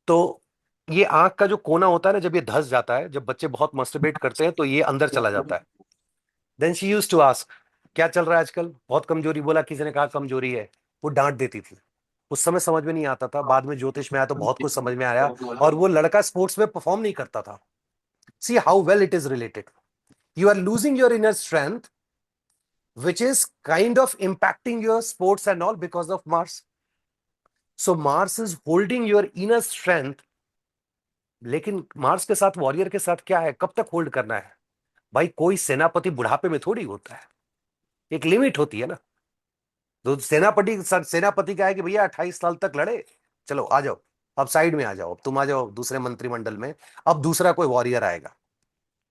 तो ये आंख का जो कोना होता है ना, जब ये धस जाता है, जब बच्चे बहुत मस्टरबेट करते हैं तो ये अंदर चला जाता है. Then she used to ask क्या चल रहा है आजकल, बहुत कमजोरी, बोला किसी ने कहा कमजोरी है, वो डांट देती थी। उस समय समझ में नहीं आता था, बाद में ज्योतिष में आया तो बहुत कुछ समझ में आया। और वो लड़का स्पोर्ट्स में परफॉर्म नहीं करता था। See how well it is related. You are losing your inner strength which is kind of impacting your sports and all because of Mars. So Mars is holding your inner strength. लेकिन Mars के साथ warrior के साथ क्या है, कब तक hold करना है भाई? कोई सेनापति बुढ़ापे में थोड़ी होता है, एक लिमिट होती है ना। तो सेनापति का है कि भैया 28 साल तक लड़े, चलो आ जाओ, अब साइड में आ जाओ, अब तुम आ जाओ दूसरे मंत्रिमंडल में, अब दूसरा कोई वॉरियर आएगा।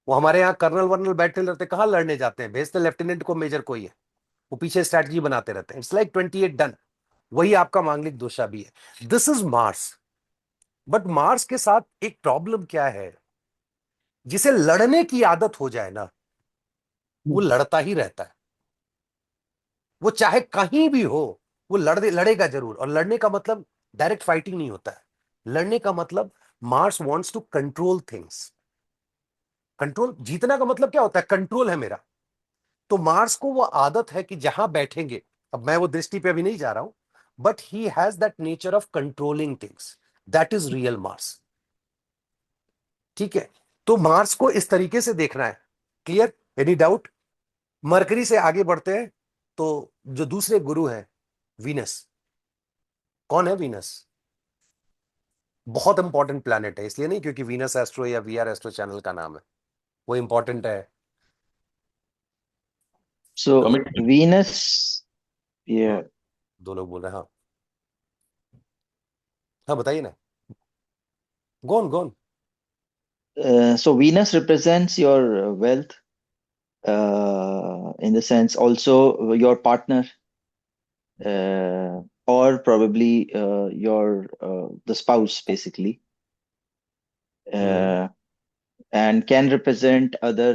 वो हमारे यहाँ कर्नल वर्नल बैठे रहते, कहाँ लड़ने जाते हैं, भेजते लेफ्टिनेंट को, मेजर कोई है, वो पीछे स्ट्रैटेजी बनाते रहते हैं। It's like 28 done. वही आपका मांगलिक दोषा भी है। This is Mars. But Mars के साथ एक प्रॉब्लम क्या है, जिसे लड़ने की आदत हो जाए ना, वो लड़ता ही रहता है। वो चाहे कहीं भी हो, वो लड़ेगा जरूर। और लड़ने का मतलब डायरेक्ट फाइटिंग नहीं होता है। लड़ने का मतलब Mars wants to control things. Control जीतना का मतलब क्या होता है? कंट्रोल है मेरा। तो मार्स को वो आदत है कि जहां बैठेंगे, अब मैं वो दृष्टि पे अभी नहीं जा रहा हूं, but he has that nature of controlling things. That is real Mars. ठीक है, तो मार्स को इस तरीके से देखना है। क्लियर? Any doubt? मरकरी से आगे बढ़ते हैं तो जो दूसरे गुरु हैं, वीनस। कौन है वीनस? बहुत इंपॉर्टेंट प्लैनेट है, इसलिए नहीं क्योंकि वीनस एस्ट्रो या वी आर एस्ट्रो चैनल का नाम है, वो इंपॉर्टेंट है। So Commitment. Venus, yeah. दो लोग बोल रहे हैं। हाँ हाँ, बताइए ना। गौन गौन। So Venus represents your wealth, in the sense also your partner, or probably your the spouse basically, and can represent other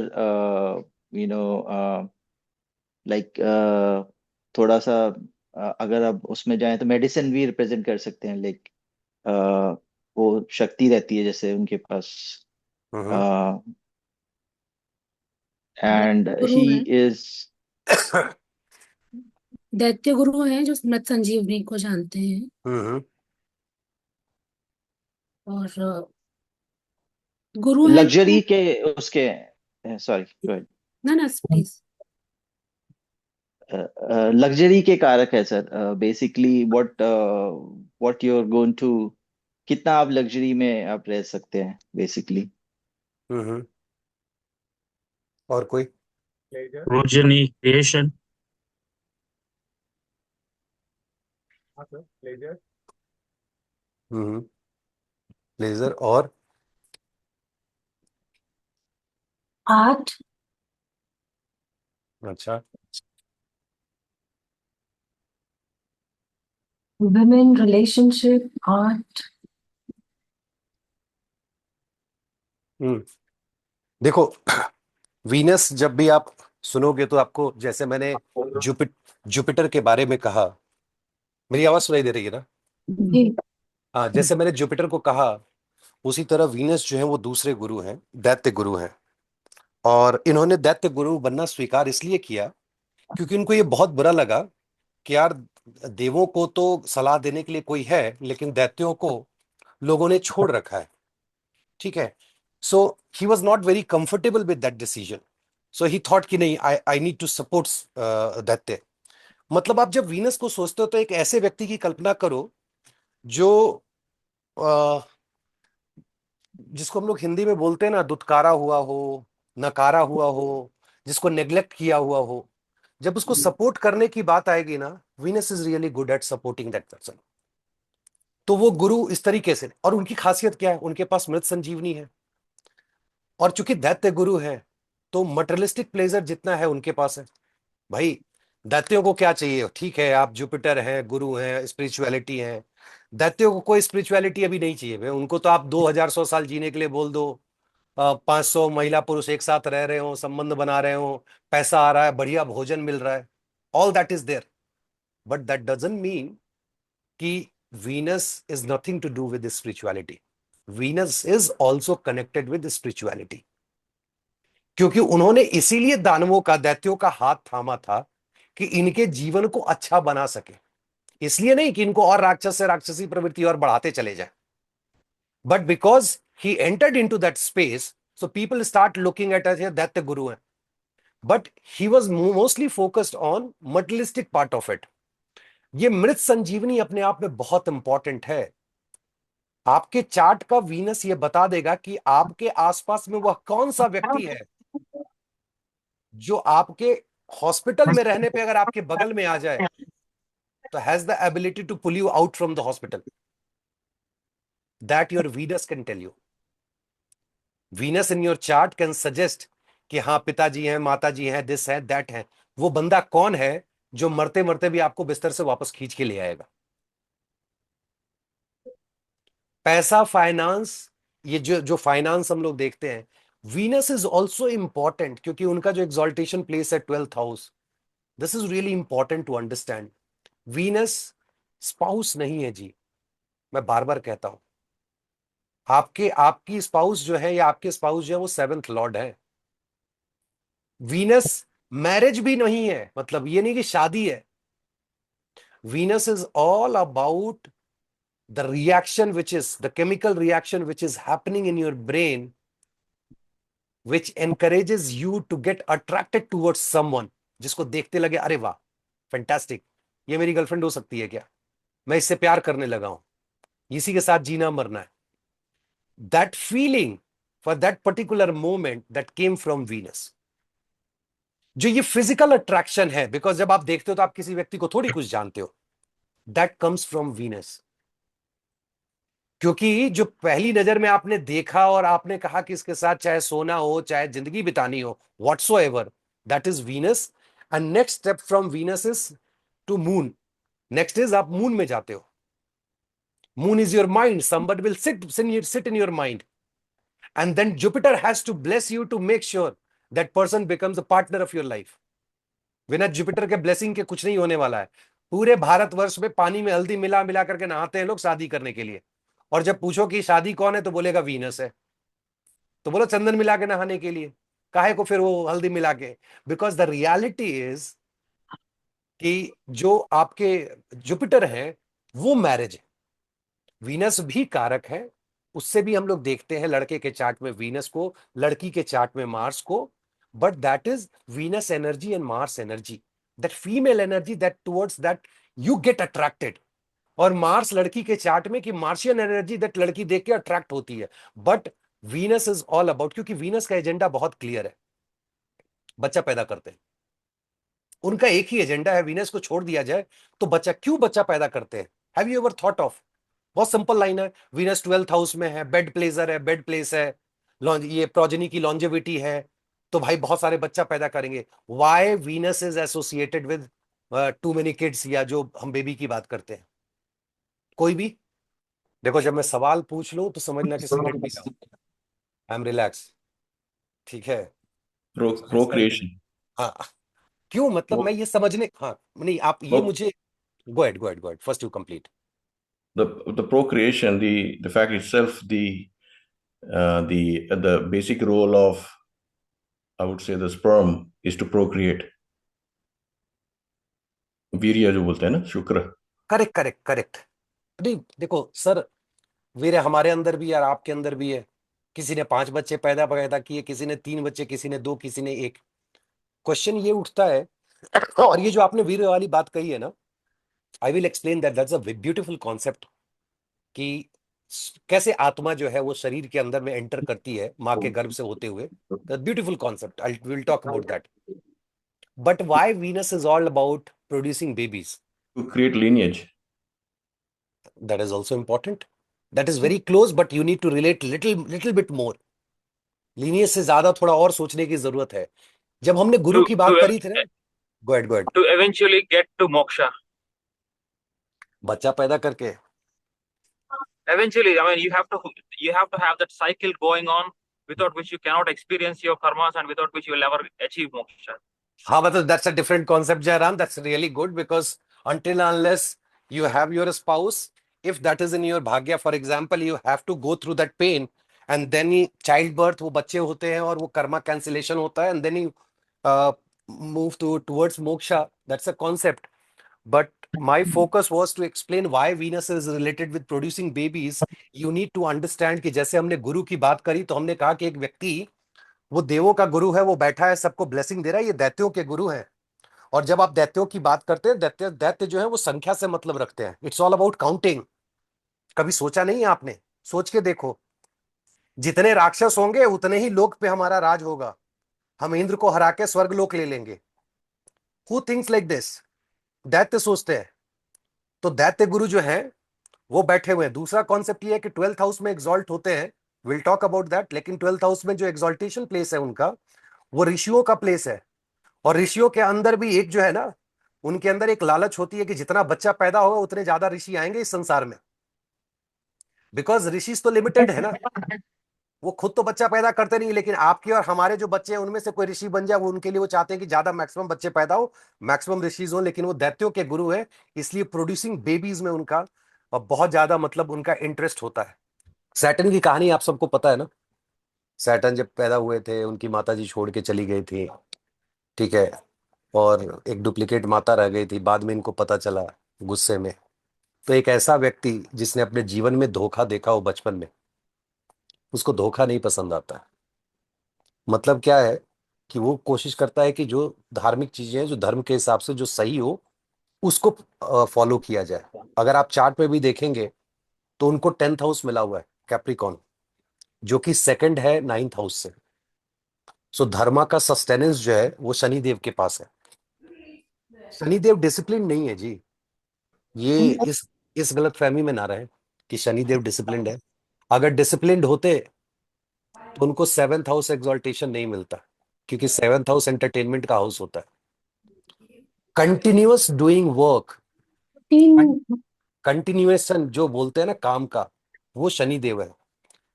like थोड़ा सा अगर आप उसमें जाएं तो मेडिसिन भी रिप्रेजेंट कर सकते हैं, लाइक वो शक्ति रहती है जैसे उनके पास, एंड गुरु ही है, इज दैत्य गुरु हैं जो मृत संजीवनी को जानते हैं। और गुरु है लग्जरी के उसके, सॉरी, ना ना प्लीज। लग्जरी के कारक है sir. Basically what you are going to, कितना आप लग्जरी में आप रह सकते हैं बेसिकली। और कोई? Progeny, creation. लेजर और आर्ट, अच्छा, women relationship, आर्ट। देखो, वीनस जब भी आप सुनोगे तो आपको, जैसे मैंने जुपिटर के बारे में कहा, मेरी आवाज सुनाई दे रही है ना? जी। हाँ, जैसे मैंने जुपिटर को कहा, उसी तरह वीनस जो है वो दूसरे गुरु हैं, दैत्य गुरु हैं। और इन्होंने दैत्य गुरु बनना स्वीकार इसलिए किया क्योंकि इनको ये बहुत बुरा लगा कि यार, देवों को तो सलाह देने के लिए कोई है, लेकिन दैत्यों को लोगों ने छोड़ रखा है। ठीक है, so he was not very comfortable with that decision. So he thought कि नहीं, आई नीड टू सपोर्ट दैत्य। मतलब आप जब वीनस को सोचते हो तो एक ऐसे व्यक्ति की कल्पना करो जो जिसको हम लोग हिंदी में बोलते हैं ना, दुत्कारा हुआ हो, नकारा हुआ हो, जिसको नेग्लेक्ट किया हुआ हो। जब उसको सपोर्ट करने की बात आएगी ना, Venus is really good at supporting that person. तो वो गुरु इस तरीके से, और उनकी खासियत क्या है, उनके पास मृत संजीवनी है। और चूंकि दैत्य गुरु है तो मटेरियलिस्टिक प्लेजर जितना है उनके पास है। भाई, दैत्यों को क्या चाहिए? ठीक है, आप जुपिटर हैं, गुरु हैं, स्पिरिचुअलिटी है। दैत्यों को कोई स्पिरिचुअलिटी अभी नहीं चाहिए भाई। उनको तो आप 2100 साल जीने के लिए बोल दो, 500 महिला पुरुष एक साथ रह रहे हो, संबंध बना रहे हो, पैसा आ रहा है, बढ़िया भोजन मिल रहा है, all that is there. But that doesn't mean कि Venus is nothing to do with spirituality. Venus is also connected with spirituality, क्योंकि उन्होंने इसीलिए दानवों का, दैत्यों का हाथ थामा था कि इनके जीवन को अच्छा बना सके। इसलिए नहीं कि इनको और राक्षस से राक्षसी प्रवृत्ति और बढ़ाते चले जाए, but because he entered into that space, so people start looking at us, that गुरु है, but he was mostly focused on materialistic part of it. ये मृत संजीवनी अपने आप में बहुत इंपॉर्टेंट है। आपके चार्ट का वीनस ये बता देगा कि आपके आसपास में वह कौन सा व्यक्ति है जो आपके हॉस्पिटल में रहने पे अगर आपके बगल में आ जाए तो has the ability to pull you out from the hospital. That your Venus can tell you. Venus in your chart can suggest कि हाँ पिताजी हैं, माताजी हैं, दिस है, दैट है। वो बंदा कौन है जो मरते मरते भी आपको बिस्तर से वापस खींच के ले आएगा। पैसा, फाइनेंस, ये जो जो फाइनेंस हम लोग देखते हैं, वीनस इज ऑल्सो इंपॉर्टेंट क्योंकि उनका जो एग्जॉल्टेशन प्लेस है 12th house. This is really important to understand. Venus spouse नहीं है जी, मैं बार बार कहता हूं। आपकी स्पाउस जो है या आपके स्पाउस जो है वो 7th लॉर्ड है। वीनस मैरिज भी नहीं है, मतलब ये नहीं कि शादी है। Venus is all about the reaction which is the chemical reaction which is happening in your brain which encourages you to get attracted towards someone, जिसको देखते लगे अरे वाह फैंटास्टिक, ये मेरी गर्लफ्रेंड हो सकती है क्या, मैं इससे प्यार करने लगा हूं, इसी के साथ जीना मरना है। that feeling for that particular moment that came from Venus, जो ये फिजिकल अट्रैक्शन है, बिकॉज जब आप देखते हो तो आप किसी व्यक्ति को थोड़ी कुछ जानते हो, that comes from Venus। क्योंकि जो पहली नजर में आपने देखा और आपने कहा कि इसके साथ चाहे सोना हो चाहे जिंदगी बितानी हो, whatsoever, that is Venus। and next step from Venus is to moon। next is आप मून में जाते हो। moon is your mind, somebody will sit in your mind, and then Jupiter has to bless you to make sure that person becomes a partner of your life। बिना Jupiter के blessing के कुछ नहीं होने वाला है। पूरे भारतवर्ष में पानी में हल्दी मिला मिला करके नहाते हैं लोग शादी करने के लिए, और जब पूछो कि शादी कौन है तो बोलेगा वीनस है। तो बोलो चंदन मिला के नहाने के लिए, काहे को फिर वो हल्दी मिला के? बिकॉज द रियलिटी इज कि जो आपके जुपिटर है वो मैरिज है। वीनस भी कारक है, उससे भी हम लोग देखते हैं लड़के के चार्ट में वीनस को, लड़की के चार्ट में मार्स को, but that is Venus energy and Mars energy, that female energy that towards that you get attracted. और मार्स लड़की के चार्ट में कि मार्शियन एनर्जी दैट लड़की देख के अट्रैक्ट होती है। But Venus is all about, क्योंकि वीनस का एजेंडा बहुत क्लियर है, बच्चा पैदा करते हैं। उनका एक ही एजेंडा है, वीनस को छोड़ दिया जाए तो बच्चा, क्यों बच्चा पैदा करते हैं? Have you ever thought of? बहुत सिंपल लाइन है, वीनस 12th हाउस में है, बेड प्लेजर है, बेड प्लेस है, ये प्रोजेनी की लॉन्जेविटी है, तो भाई बहुत सारे बच्चा पैदा करेंगे। Why Venus is associated with two many kids, या जो हम बेबी की बात करते हैं? कोई भी देखो, जब मैं सवाल पूछ लूं तो समझना कि सिगरेट पी रहा हूं, आई एम रिलैक्स, ठीक है? प्रोक्रिएशन। हाँ, क्यों? मतलब मैं ये समझने, हाँ नहीं आप ये मुझे, गो ahead, first you complete। The procreation, the fact itself, the basic role of, I would say, the sperm is to procreate। वीर्य जो बोलते हैं ना, शुक्र। करेक्ट। नहीं देखो सर, वीर हमारे अंदर भी है और आपके अंदर भी है। किसी ने 5 बच्चे पैदा किए, किसी ने 3 बच्चे, किसी ने 2, किसी ने 1। क्वेश्चन ये उठता है, और ये जो आपने वीर वाली बात कही है ना, I will explain that's a beautiful concept, कि कैसे आत्मा जो है वो शरीर के अंदर में एंटर करती है माँ के गर्भ से होते हुए। Beautiful concept, I will talk about that. But why Venus is all about producing babies? To create lineage। That is also important, that is very close, but you need to relate little bit more। Lineage से ज्यादा थोड़ा और सोचने की जरूरत है। जब हमने गुरु की बात करी थी ना, गो ahead। To eventually get to moksha। बच्चा पैदा करके Eventually, I mean, you have to have that cycle going on, without which you cannot experience your karmas and without which you will never achieve moksha। हाँ मतलब that's a different concept, Jairam, that's really good, because until unless you have your spouse, if that is in your bhagya, for example, you have to go through that pain, and then childbirth, वो बच्चे होते हैं और वो Karma cancellation होता है, and then you move towards moksha। That's a concept, but my focus was to explain why Venus is related with producing babies. You need to understand कि जैसे हमने गुरु की बात करी तो हमने कहा कि एक व्यक्ति, वो देवों का गुरु है, वो बैठा है, सबको ब्लेसिंग दे रहा है, ये दैत्यों के गुरु हैं। और जब आप दैत्यों की बात करते हैं, दैत्य दैत्य जो है वो संख्या से मतलब रखते हैं। It's all about counting. कभी सोचा नहीं है आपने? सोच के देखो, जितने राक्षस होंगे उतने ही लोक पे हमारा राज होगा। हम इंद्र को हरा के स्वर्ग लोक ले लेंगे। Who thinks like this? दैत्य सोचते हैं। तो दैत्य गुरु जो है वो बैठे हुए हैं। दूसरा कॉन्सेप्ट ये है कि 12th हाउस में एग्जॉल्ट होते हैं, विल टॉक अबाउट दैट। लेकिन 12th हाउस में जो एग्जॉल्टेशन प्लेस है उनका, वो ऋषियों का प्लेस है। और ऋषियों के अंदर भी एक जो है ना, उनके अंदर एक लालच होती है कि जितना बच्चा पैदा होगा उतने ज्यादा ऋषि आएंगे इस संसार में। बिकॉज ऋषि तो लिमिटेड है ना, वो खुद तो बच्चा पैदा करते नहीं, लेकिन आपके और हमारे जो बच्चे हैं उनमें से कोई ऋषि बन जाए, वो उनके लिए वो चाहते हैं कि ज्यादा मैक्सिमम बच्चे पैदा हो, मैक्सिमम ऋषिज हो। लेकिन वो दैत्यों के गुरु है, इसलिए प्रोड्यूसिंग बेबीज में उनका बहुत ज्यादा मतलब उनका इंटरेस्ट होता है। सैटर्न की कहानी आप सबको पता है ना। सैटर्न जब पैदा हुए थे, उनकी माता जी छोड़ के चली गई थी, ठीक है, और एक डुप्लीकेट माता रह गई थी। बाद में इनको पता चला, गुस्से में। तो एक ऐसा व्यक्ति जिसने अपने जीवन में धोखा देखा हो बचपन में, उसको धोखा नहीं पसंद आता है। मतलब क्या है कि वो कोशिश करता है कि जो धार्मिक चीजें हैं, जो धर्म के हिसाब से जो सही हो, उसको फॉलो किया जाए। अगर आप चार्ट पे भी देखेंगे तो उनको 10th हाउस मिला हुआ है, कैप्रिकॉन, जो कि सेकंड है 9th हाउस से। सो धर्मा का सस्टेनेंस जो है वो शनिदेव के पास है। शनिदेव डिसिप्लिन नहीं है जी। ये इस गलत फहमी में ना रहे कि शनिदेव डिसिप्लिन्ड है। अगर डिसिप्लिन्ड होते तो उनको 7th हाउस एग्जॉल्टेशन नहीं मिलता, क्योंकि 7th हाउस एंटरटेनमेंट का हाउस होता है। कंटिन्यूअस डूइंग वर्क, तीन कंटिन्यूएशन जो बोलते हैं ना काम का, वो शनिदेव है।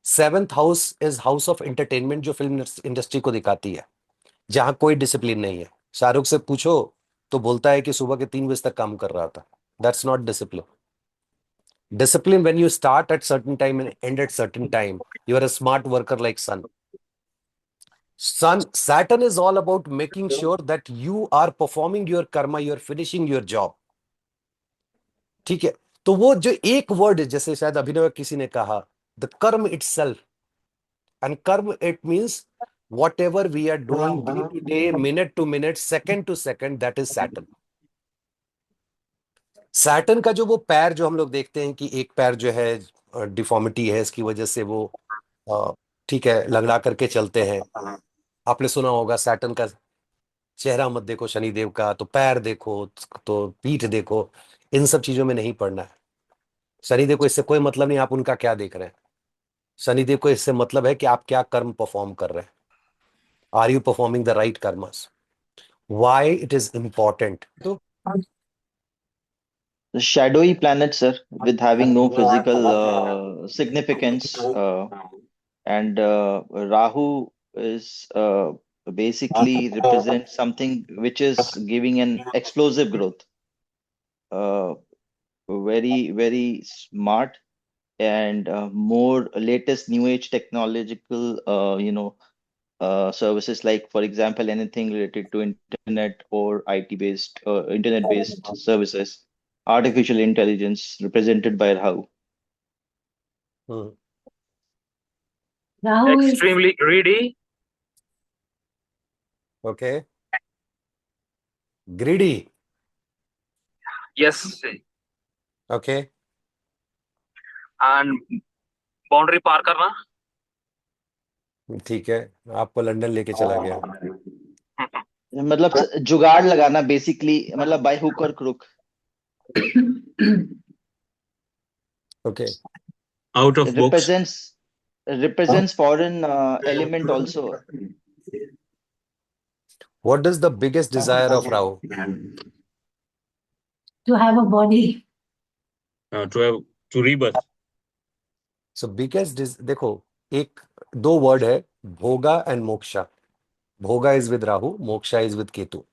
7th house is house of entertainment, जो फिल्म इंडस्ट्री को दिखाती है, जहां कोई डिसिप्लिन नहीं है। शाहरुख से पूछो तो बोलता है कि सुबह के 3 बजे तक काम कर रहा था। That's not discipline. Discipline, when you start at certain time and end at certain time, you are a smart worker like Sun. Saturn is all about making sure that you are performing your karma, you are finishing your job. ठीक है। तो वो जो एक word है, जैसे शायद अभिनव किसी ने कहा, द कर्म itself, and कर्म it means whatever we are doing day to day, minute to minute, second to second, that is Saturn. Saturn का जो वो पैर जो हम लोग देखते हैं कि एक पैर जो है डिफॉर्मिटी है, इसकी वजह से वो ठीक है लंगड़ा करके चलते हैं। आपने सुना होगा सैटर्न का चेहरा मत देखो शनिदेव का, तो पैर देखो, तो पीठ देखो। इन सब चीजों में नहीं पड़ना है। शनिदेव को इससे कोई मतलब नहीं आप उनका क्या देख रहे हैं। शनिदेव को इससे मतलब है कि आप क्या कर्म परफॉर्म कर रहे हैं। Are you performing the right karmas? Why it is important? तो The shadowy planet, sir, with having no physical significance, and Rahu is basically represents something which is giving an explosive growth. Very, very smart and more latest new age technological, services, like, for example, anything related to internet or IT based, internet based services, artificial intelligence represented by Rahu. Rahu is Extremely greedy. Okay, greedy, Yes. Okay, And boundary पार करना. ठीक है, आपको London लेके चला गया। मतलब जुगाड़ लगाना बेसिकली, मतलब बाय हुक और crook. Okay, Out of box. Represents foreign element also. what is the biggest desire of Rahu? to have a body. To rebirth. So biggest देखो, एक दो वर्ड है, भोगा एंड मोक्षा। भोगा is with Rahu, moksha is with Ketu.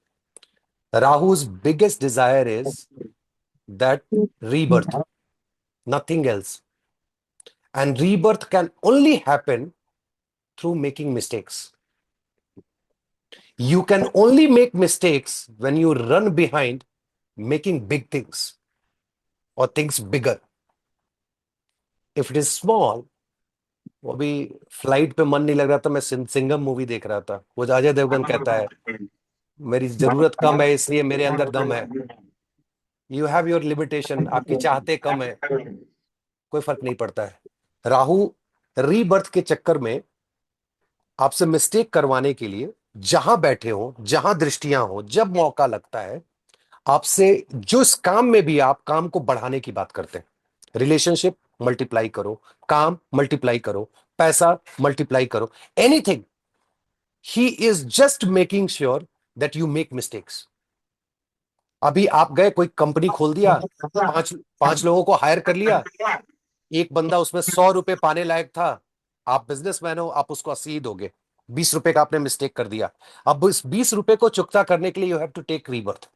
Rahu's biggest desire is that rebirth, nothing else. And rebirth can only happen through making mistakes. You can only make mistakes when you run behind making big things और things bigger. If it is small, वो अभी flight पे मन नहीं लग रहा था, मैं सिंघम मूवी देख रहा था, वो अजय देवगन कहता है मेरी जरूरत कम है इसलिए मेरे अंदर दम है. यू हैव योर लिमिटेशन, आपकी चाहते कम है, कोई फर्क नहीं पड़ता है. राहु रीबर्थ के चक्कर में आपसे मिस्टेक करवाने के लिए जहां बैठे हो, जहां दृष्टियां हो, जब मौका लगता है आपसे, जो इस काम में भी आप काम को बढ़ाने की बात करते हैं, रिलेशनशिप मल्टीप्लाई करो, काम मल्टीप्लाई करो, पैसा मल्टीप्लाई करो, anything, he is just making sure that you make mistakes. अभी आप गए, कोई कंपनी खोल दिया, पांच पांच लोगों को हायर कर लिया, एक बंदा उसमें 100 रुपए पाने लायक था, आप बिजनेसमैन हो, आप उसको 80 दोगे, 20 रुपए का आपने मिस्टेक कर दिया. अब इस 20 रुपए को चुकता करने के लिए you have to take rebirth.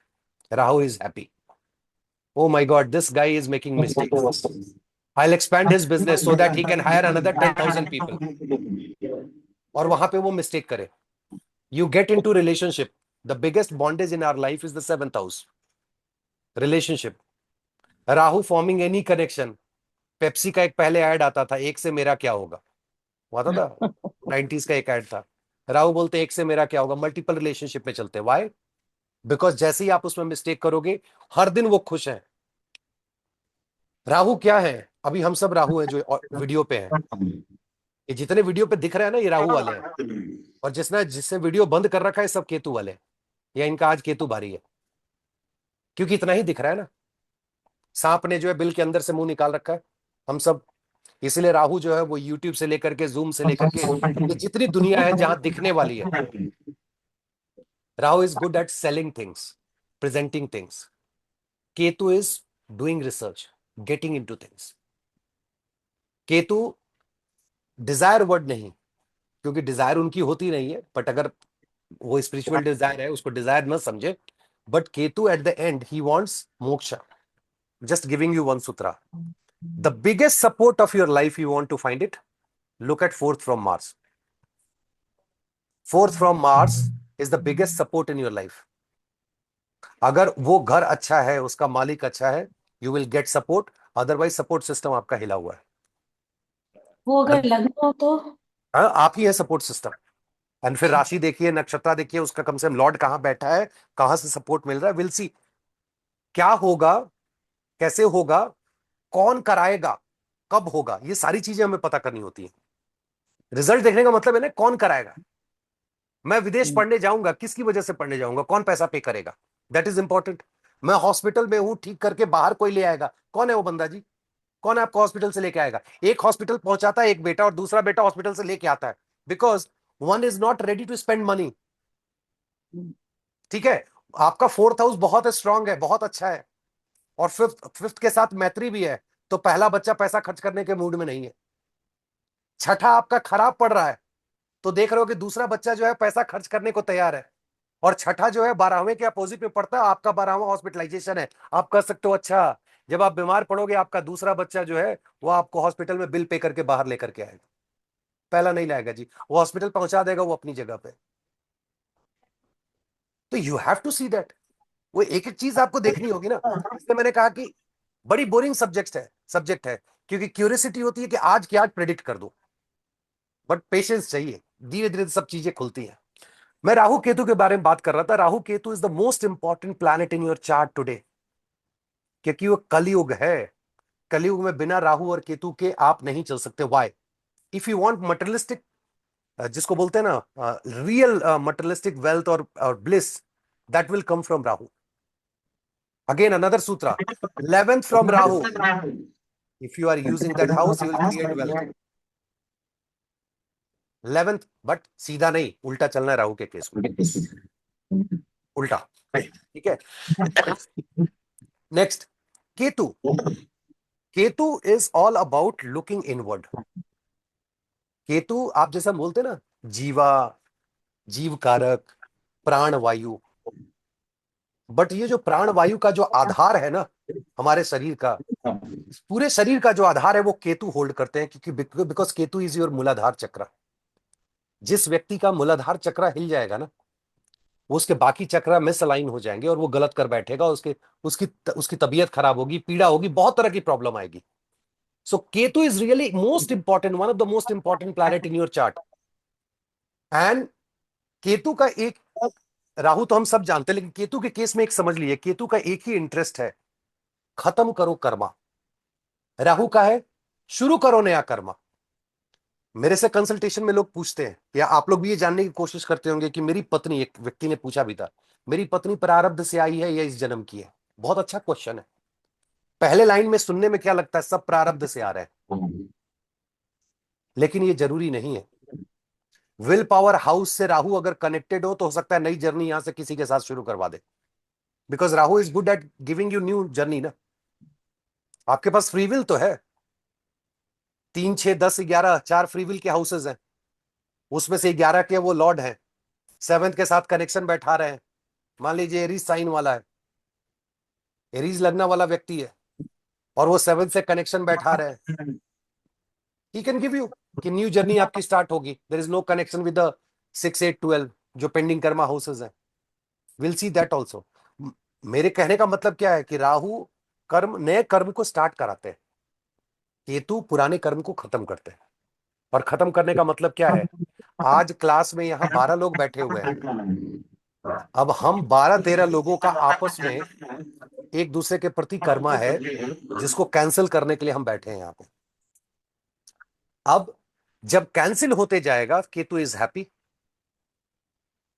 Rahu is happy. Oh my God, this guy is making mistakes. I'll expand his business so that he can hire another 10,000 people. और वहां पे वो मिस्टेक करे. You get into relationship. The biggest bondage in our life is the 7th house. Relationship. Rahu forming any connection. Pepsi का एक पहले add आता था, एक से मेरा क्या होगा, वो आता था 90s का एक ऐड था. राहु बोलते एक से मेरा क्या होगा, मल्टीपल रिलेशनशिप में चलते. वाई? बिकॉज जैसे ही आप उसमें मिस्टेक करोगे, हर दिन वो खुश है. राहु क्या है? अभी हम सब राहु हैं जो वीडियो पे हैं. ये जितने वीडियो पे दिख रहे हैं ना, ये राहु वाले हैं. और जिसने वीडियो बंद कर रखा है, सब केतु वाले हैं, या इनका आज केतु भारी है, क्योंकि इतना ही दिख रहा है ना. सांप ने जो है बिल के अंदर से मुंह निकाल रखा है, हम सब. इसलिए राहु जो है वो यूट्यूब से लेकर के, जूम से लेकर के, ये जितनी दुनिया है जहां दिखने वाली है, Rahu is good at selling things, presenting things. Ketu is doing research, getting into things. Ketu desire word नहीं, क्योंकि डिजायर उनकी होती नहीं है, बट अगर वो स्पिरिचुअल डिजायर है उसको डिजायर न समझे. But Ketu at the end he wants moksha. Just giving you one sutra. The biggest support of your life you want to find it, look at 4th from Mars. 4th from Mars is the biggest support in your life. अगर वो घर अच्छा है, उसका मालिक अच्छा है, you will get support. Otherwise support system आपका हिला हुआ है. वो अगर लग्न हो तो हाँ, आप ही है सपोर्ट सिस्टम. एंड फिर राशि देखिए, नक्षत्र देखिए, उसका कम से कम लॉर्ड कहां बैठा है, कहां से सपोर्ट मिल रहा है. विल सी क्या होगा, कैसे होगा, कौन कराएगा, कब होगा, ये सारी चीजें हमें पता करनी होती है. रिजल्ट देखने का मतलब है ना, कौन कराएगा. मैं विदेश पढ़ने जाऊंगा, किसकी वजह से पढ़ने जाऊंगा, कौन पैसा पे करेगा, दैट इज इंपॉर्टेंट. मैं हॉस्पिटल में हूं, ठीक करके बाहर कोई ले आएगा, कौन है वो बंदा जी, कौन है आपको हॉस्पिटल से लेके आएगा. एक हॉस्पिटल पहुंचाता है एक बेटा, और दूसरा बेटा हॉस्पिटल से लेके आता है, because one is not ready to spend money. ठीक है, आपका 4th हाउस बहुत स्ट्रांग है, बहुत अच्छा है, और फिफ्थ के साथ मैत्री भी है, तो पहला बच्चा पैसा खर्च करने के मूड में नहीं है. छठा आपका खराब पड़ रहा है, तो देख रहे हो कि दूसरा बच्चा जो है पैसा खर्च करने को तैयार है. और छठा जो है 12वें के अपोजिट में पड़ता है, आपका 12वां हॉस्पिटलाइजेशन है. आप कर सकते हो, अच्छा जब आप बीमार पड़ोगे, आपका दूसरा बच्चा जो है वो आपको हॉस्पिटल में बिल पे करके बाहर लेकर के आएगा. पहला नहीं लाएगा जी, वो हॉस्पिटल पहुंचा देगा वो अपनी जगह पे. तो you have to see that. वो एक एक चीज आपको देखनी होगी ना. इसलिए मैंने कहा कि बड़ी बोरिंग सब्जेक्ट है, क्योंकि क्यूरियोसिटी होती है कि आज की आज प्रेडिक्ट कर दो, बट पेशेंस चाहिए, धीरे धीरे सब चीजें खुलती हैं. मैं राहु केतु के बारे में बात कर रहा था. Rahu Ketu is the most important planet in your chart today, क्योंकि वो कलयुग है. कलयुग में बिना राहु और केतु के आप नहीं चल सकते. Why? If you want materialistic, जिसको बोलते हैं ना रियल मटेरियलिस्टिक वेल्थ और bliss, that will come from Rahu. Again another sutra, 11th from Rahu. If you are using that house, you will create wealth. 11th, but सीधा नहीं, उल्टा चलना है राहु के केस में, उल्टा. ठीक है. Next, Ketu. Ketu is all about looking inward. Ketu आप जैसा बोलते ना, जीवा, जीव कारक, प्राण वायु. बट ये जो प्राण वायु का जो आधार है ना हमारे शरीर का, पूरे शरीर का जो आधार है, वो केतु होल्ड करते हैं, क्योंकि बिकॉज केतु इज योर मूलाधार चक्र. जिस व्यक्ति का मूलाधार चक्र हिल जाएगा ना, वो उसके बाकी चक्र मिसअलाइन हो जाएंगे और वो गलत कर बैठेगा, उसकी उसकी तबीयत खराब होगी, पीड़ा होगी, बहुत तरह की प्रॉब्लम आएगी। So Ketu is really most important, one of the most important planet in your chart. And Ketu का एक, राहु तो हम सब जानते हैं, लेकिन केतु के केस में एक समझ लीजिए, केतु का एक ही इंटरेस्ट है, खत्म करो कर्मा। राहु का है शुरू करो नया कर्मा। मेरे से कंसल्टेशन में लोग पूछते हैं, या आप लोग भी ये जानने की कोशिश करते होंगे कि मेरी पत्नी, एक व्यक्ति ने पूछा भी था, मेरी पत्नी प्रारब्ध से आई है या इस जन्म की है? बहुत अच्छा क्वेश्चन है। पहले लाइन में सुनने में क्या लगता है, सब प्रारब्ध से आ रहा है, लेकिन ये जरूरी नहीं है। विल पावर हाउस से राहु अगर कनेक्टेड हो सकता है नई जर्नी यहां से किसी के साथ शुरू करवा दे, because Rahu is good at giving you new journey ना। आपके पास फ्री विल तो है, 3, 6, 10, 11 4 फ्री विल के हाउसेज हैं, उसमें से 11 के वो लॉर्ड हैं, 7th के साथ कनेक्शन बैठा रहे हैं। मान लीजिए एरीज साइन वाला है, एरीज लगना वाला व्यक्ति है, और वो 7th से कनेक्शन बैठा रहे हैं, ही कैन गिव यू कि न्यू जर्नी आपकी स्टार्ट होगी। There is no connection with the 6, 8, 12 जो पेंडिंग कर्मा हाउसेज हैं। Will see that also. मेरे कहने का मतलब क्या है कि राहु कर्म, नए कर्म को स्टार्ट कराते हैं, केतु पुराने कर्म को खत्म करते हैं। और खत्म करने का मतलब क्या है, आज क्लास में यहां 12 लोग बैठे हुए हैं, अब हम 12-13 लोगों का आपस में एक दूसरे के प्रति कर्मा है, जिसको कैंसिल करने के लिए हम बैठे हैं यहां पे। अब जब कैंसिल होते जाएगा, केतु इज हैप्पी,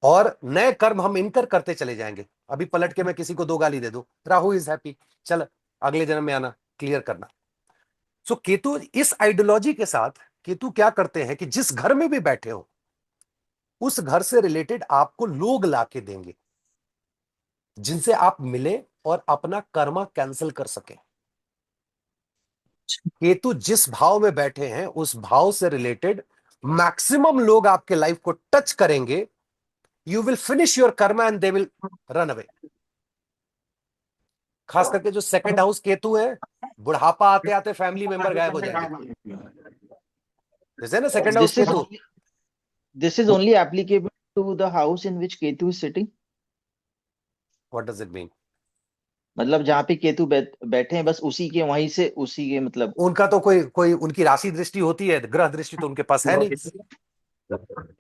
और नए कर्म हम इनकर करते चले जाएंगे। अभी पलट के मैं किसी को 2 गाली दे दूं, राहु इज हैप्पी, चल अगले जन्म में आना, क्लियर करना। सो केतु इस आइडियोलॉजी के साथ, केतु क्या करते हैं कि जिस घर में भी बैठे हो, उस घर से रिलेटेड आपको लोग लाके देंगे जिनसे आप मिले और अपना कर्मा कैंसिल कर सके। केतु जिस भाव में बैठे हैं, उस भाव से रिलेटेड मैक्सिमम लोग आपके लाइफ को टच करेंगे। You will finish your Karma and they will run away. खास करके जो सेकंड हाउस केतु है, बुढ़ापा आते आते फैमिली मेंबर गायब हो जाएंगे। जैसे ना second house Ketu, This is only applicable to the house in which Ketu is sitting. What does it mean? मतलब जहाँ पे केतु बैठे हैं, बस उसी के वहीं से, उसी के मतलब। उनका तो कोई उनकी राशि दृष्टि होती है, ग्रह दृष्टि तो उनके पास है नहीं।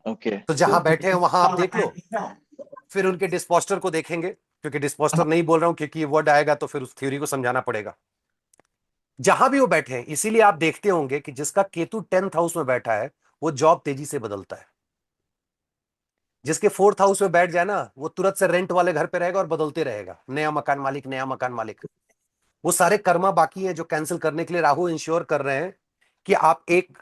ओके। तो जहां बैठे हैं वहां आप देख लो, फिर उनके डिस्पोस्टर को देखेंगे, क्योंकि डिस्पोस्टर नहीं बोल रहा हूं क्योंकि ये वर्ड आएगा तो फिर उस थ्योरी को समझाना पड़ेगा। जहां भी वो बैठे हैं, इसीलिए आप देखते होंगे कि जिसका केतु 10th हाउस में बैठा है, वो जॉब तेजी से बदलता है। जिसके 4th हाउस में बैठ जाए ना, वो तुरंत से रेंट वाले घर पे रहेगा और बदलते रहेगा, नया मकान मालिक, नया मकान मालिक। वो सारे कर्मा बाकी हैं जो कैंसिल करने के लिए राहु इंश्योर कर रहे हैं कि आप एक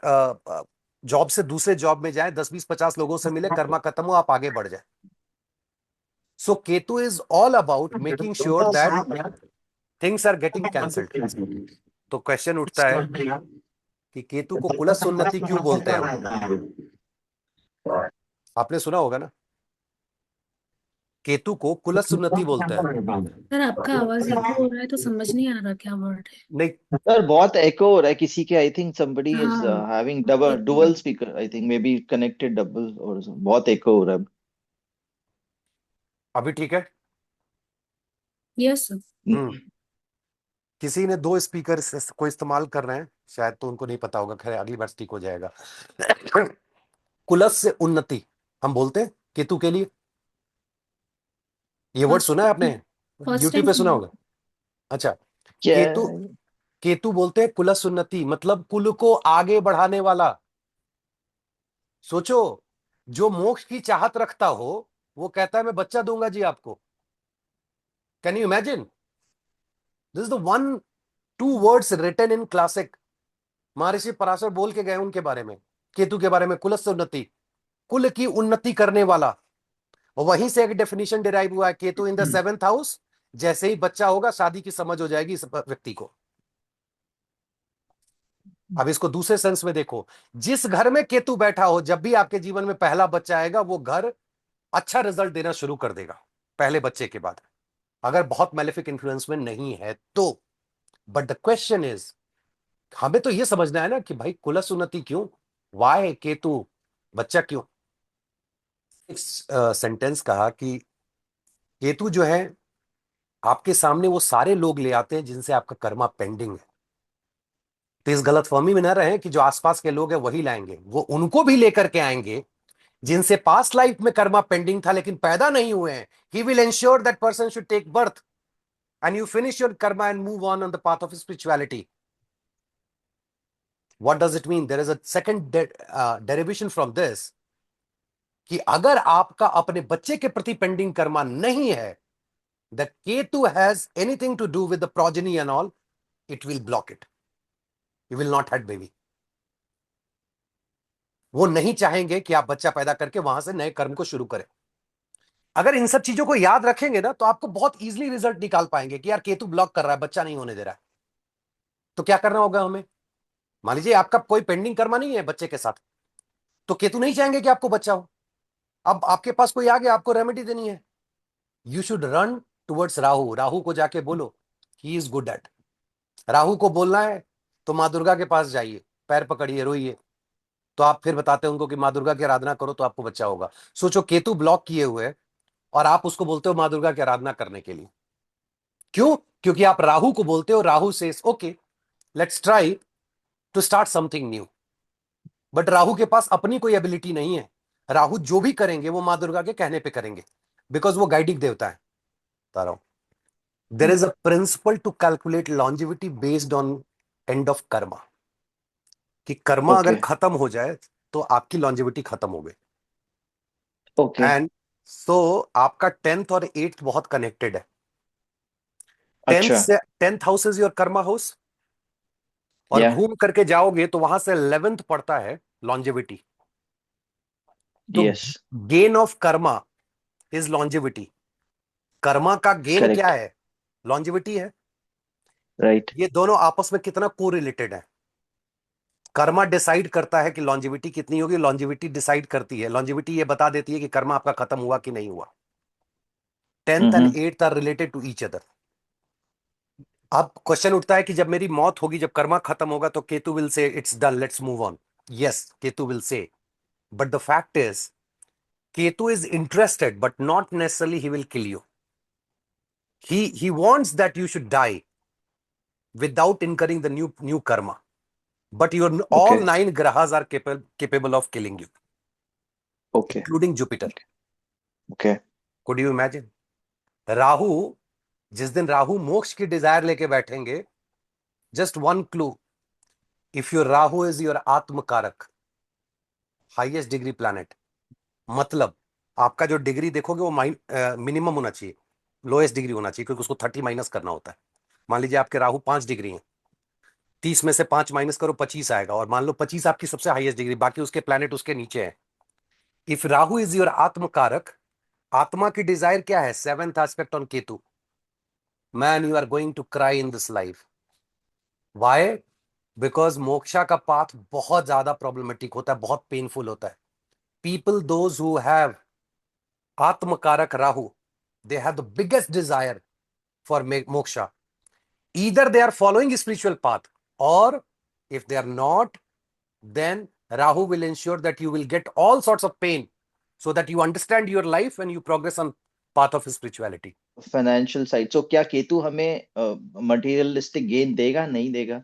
जॉब से दूसरे जॉब में जाएं, 10, 20, 50 लोगों से मिले, कर्मा खत्म हो, आप आगे बढ़ जाए। So Ketu is all about making sure that things are getting cancelled. तो क्वेश्चन उठता है कि केतु को कुलस उन्नति क्यों बोलते हैं हम? आपने सुना होगा ना, केतु को कुलस उन्नति बोलते हैं। सर आपका आवाज एको हो रहा है, तो समझ नहीं आ रहा क्या वर्ड है। नहीं, सर बहुत एको हो रहा है किसी के। आई थिंक somebody is हाँ having echo dual speaker. I think maybe connected double और बहुत एको हो रहा है। अभी ठीक है? Yes sir. किसी ने 2 स्पीकर को इस्तेमाल कर रहे हैं शायद, तो उनको नहीं पता होगा, खैर अगली बार ठीक हो जाएगा। कुलस से उन्नति हम बोलते हैं केतु के लिए। ये वर्ड सुना है आपने? फर्स्ट यूट्यूब टाइम पे सुना होगा। अच्छा, क्या? केतु बोलते हैं कुलस उन्नति, मतलब कुल को आगे बढ़ाने वाला। सोचो, जो मोक्ष की चाहत रखता हो, वो कहता है मैं बच्चा दूंगा जी आपको। Can you imagine? This is the 1-2 words written in classic. Maharshi Parashar बोल के गए उनके बारे में, केतु के बारे में, कुलस उन्नति, कुल की उन्नति करने वाला। और वहीं से एक डेफिनेशन डिराइव हुआ है, Ketu in the 7th house. जैसे ही बच्चा होगा, शादी की समझ हो जाएगी इस व्यक्ति को। अब इसको दूसरे सेंस में देखो, जिस घर में केतु बैठा हो, जब भी आपके जीवन में पहला बच्चा आएगा, वो घर अच्छा रिजल्ट देना शुरू कर देगा पहले बच्चे के बाद, अगर बहुत मैलेफिक इन्फ्लुएंस में नहीं है तो। बट द क्वेश्चन इज, हमें तो ये समझना है ना कि भाई कुलस उन्नति क्यों, वाई केतु, बच्चा क्यों। एक सेंटेंस कहा कि केतु जो है आपके सामने वो सारे लोग ले आते हैं जिनसे आपका कर्मा पेंडिंग है। तो इस गलतफहमी में न रहें कि जो आसपास के लोग हैं वही लाएंगे, वो उनको भी लेकर के आएंगे जिनसे पास्ट लाइफ में कर्मा पेंडिंग था लेकिन पैदा नहीं हुए हैं। He will ensure that person should take birth and you finish your karma and move on the path of spirituality. What does it mean? There is a second derivation from this कि अगर आपका अपने बच्चे के प्रति pending Karma नहीं है, the Ketu has anything to do with the progeny and all, it will block it. You will not have baby. वो नहीं चाहेंगे कि आप बच्चा पैदा करके वहां से नए कर्म को शुरू करें। अगर इन सब चीजों को याद रखेंगे ना तो आपको बहुत इजीली रिजल्ट निकाल पाएंगे कि यार केतु ब्लॉक कर रहा है, बच्चा नहीं होने दे रहा है, तो क्या करना होगा हमें। मान लीजिए आपका कोई पेंडिंग कर्मा नहीं है बच्चे के साथ, तो केतु नहीं चाहेंगे कि आपको बच्चा हो। अब आपके पास कोई आ गया, आपको रेमेडी देनी है, you should run towards Rahu. Rahu को जाके बोलो, he is good eight. Rahu को बोलना है तो माँ दुर्गा के पास जाइए, पैर पकड़िए, रोइए, तो आप फिर बताते हैं उनको कि माँ दुर्गा की आराधना करो तो आपको बच्चा होगा। सोचो केतु ब्लॉक किए हुए है और आप उसको बोलते हो माँ दुर्गा की आराधना करने के लिए। क्यों? क्योंकि आप राहु को बोलते हो, Rahu says okay let's try to start something new. But Rahu के पास अपनी कोई एबिलिटी नहीं है। राहु जो भी करेंगे वो माँ दुर्गा के कहने पे करेंगे, बिकॉज वो गाइडिंग देवता है। बता रहा हूं, there is a principle to calculate longevity based on end of karma, कि कर्मा अगर ओके खत्म हो जाए तो आपकी लॉन्जिविटी खत्म हो गई। ओके एंड सो आपका 10th और 8th बहुत कनेक्टेड है। 10th अच्छा से 10th house is your Karma house, और या घूम करके जाओगे तो वहां से 11th पड़ता है लॉन्जिविटी। तो yes gain of Karma is longevity. Karma का गेन क्या करेक्ट है? लॉन्जिविटी है। राइट ये दोनों आपस में कितना कोरिलेटेड है। कर्मा डिसाइड करता है कि लॉन्जिविटी कितनी होगी, लॉन्जिविटी डिसाइड करती है, लॉन्जिविटी ये बता देती है कि कर्मा आपका खत्म हुआ कि नहीं हुआ। 10th and 8th are related to each other. अब क्वेश्चन उठता है कि जब मेरी मौत होगी, जब कर्मा खत्म होगा, तो Ketu will say it's done, let's move on. Yes, Ketu will say, but the fact is Ketu is interested but not necessarily he will kill you. He wants that you should die without incurring the new karma, but your all okay 9 grahas are capable of killing you, okay including Jupiter. Okay Could you imagine? Rahu, जिस दिन राहु मोक्ष की Dzire लेके बैठेंगे, just one clue, if your Rahu is your आत्म कारक, highest degree planet, मतलब आपका जो डिग्री देखोगे वो मिनिमम होना चाहिए, लोएस्ट डिग्री होना चाहिए, क्योंकि उसको 30 माइनस करना होता है। मान लीजिए आपके राहु 5 डिग्री है, 30 में से 5 माइनस करो, 25 आएगा, और मान लो 25 आपकी सबसे हाईएस्ट डिग्री, बाकी उसके प्लैनेट उसके नीचे है। इफ राहु इज योर आत्म कारक, आत्मा की डिजायर क्या है? 7th aspect on Ketu. Man, you are going to cry in this life. Why? Because moksha का पाथ बहुत ज्यादा प्रॉब्लमेटिक होता है, बहुत पेनफुल होता है। People those who have atmakaraka Rahu, they have the biggest desire for moksha. Either they are following a spiritual path, or if they are not, then Rahu will ensure that you will get all sorts of pain so that you understand your life and you progress on path of spirituality. Financial side, so क्या केतु हमें materialistic gain देगा नहीं देगा?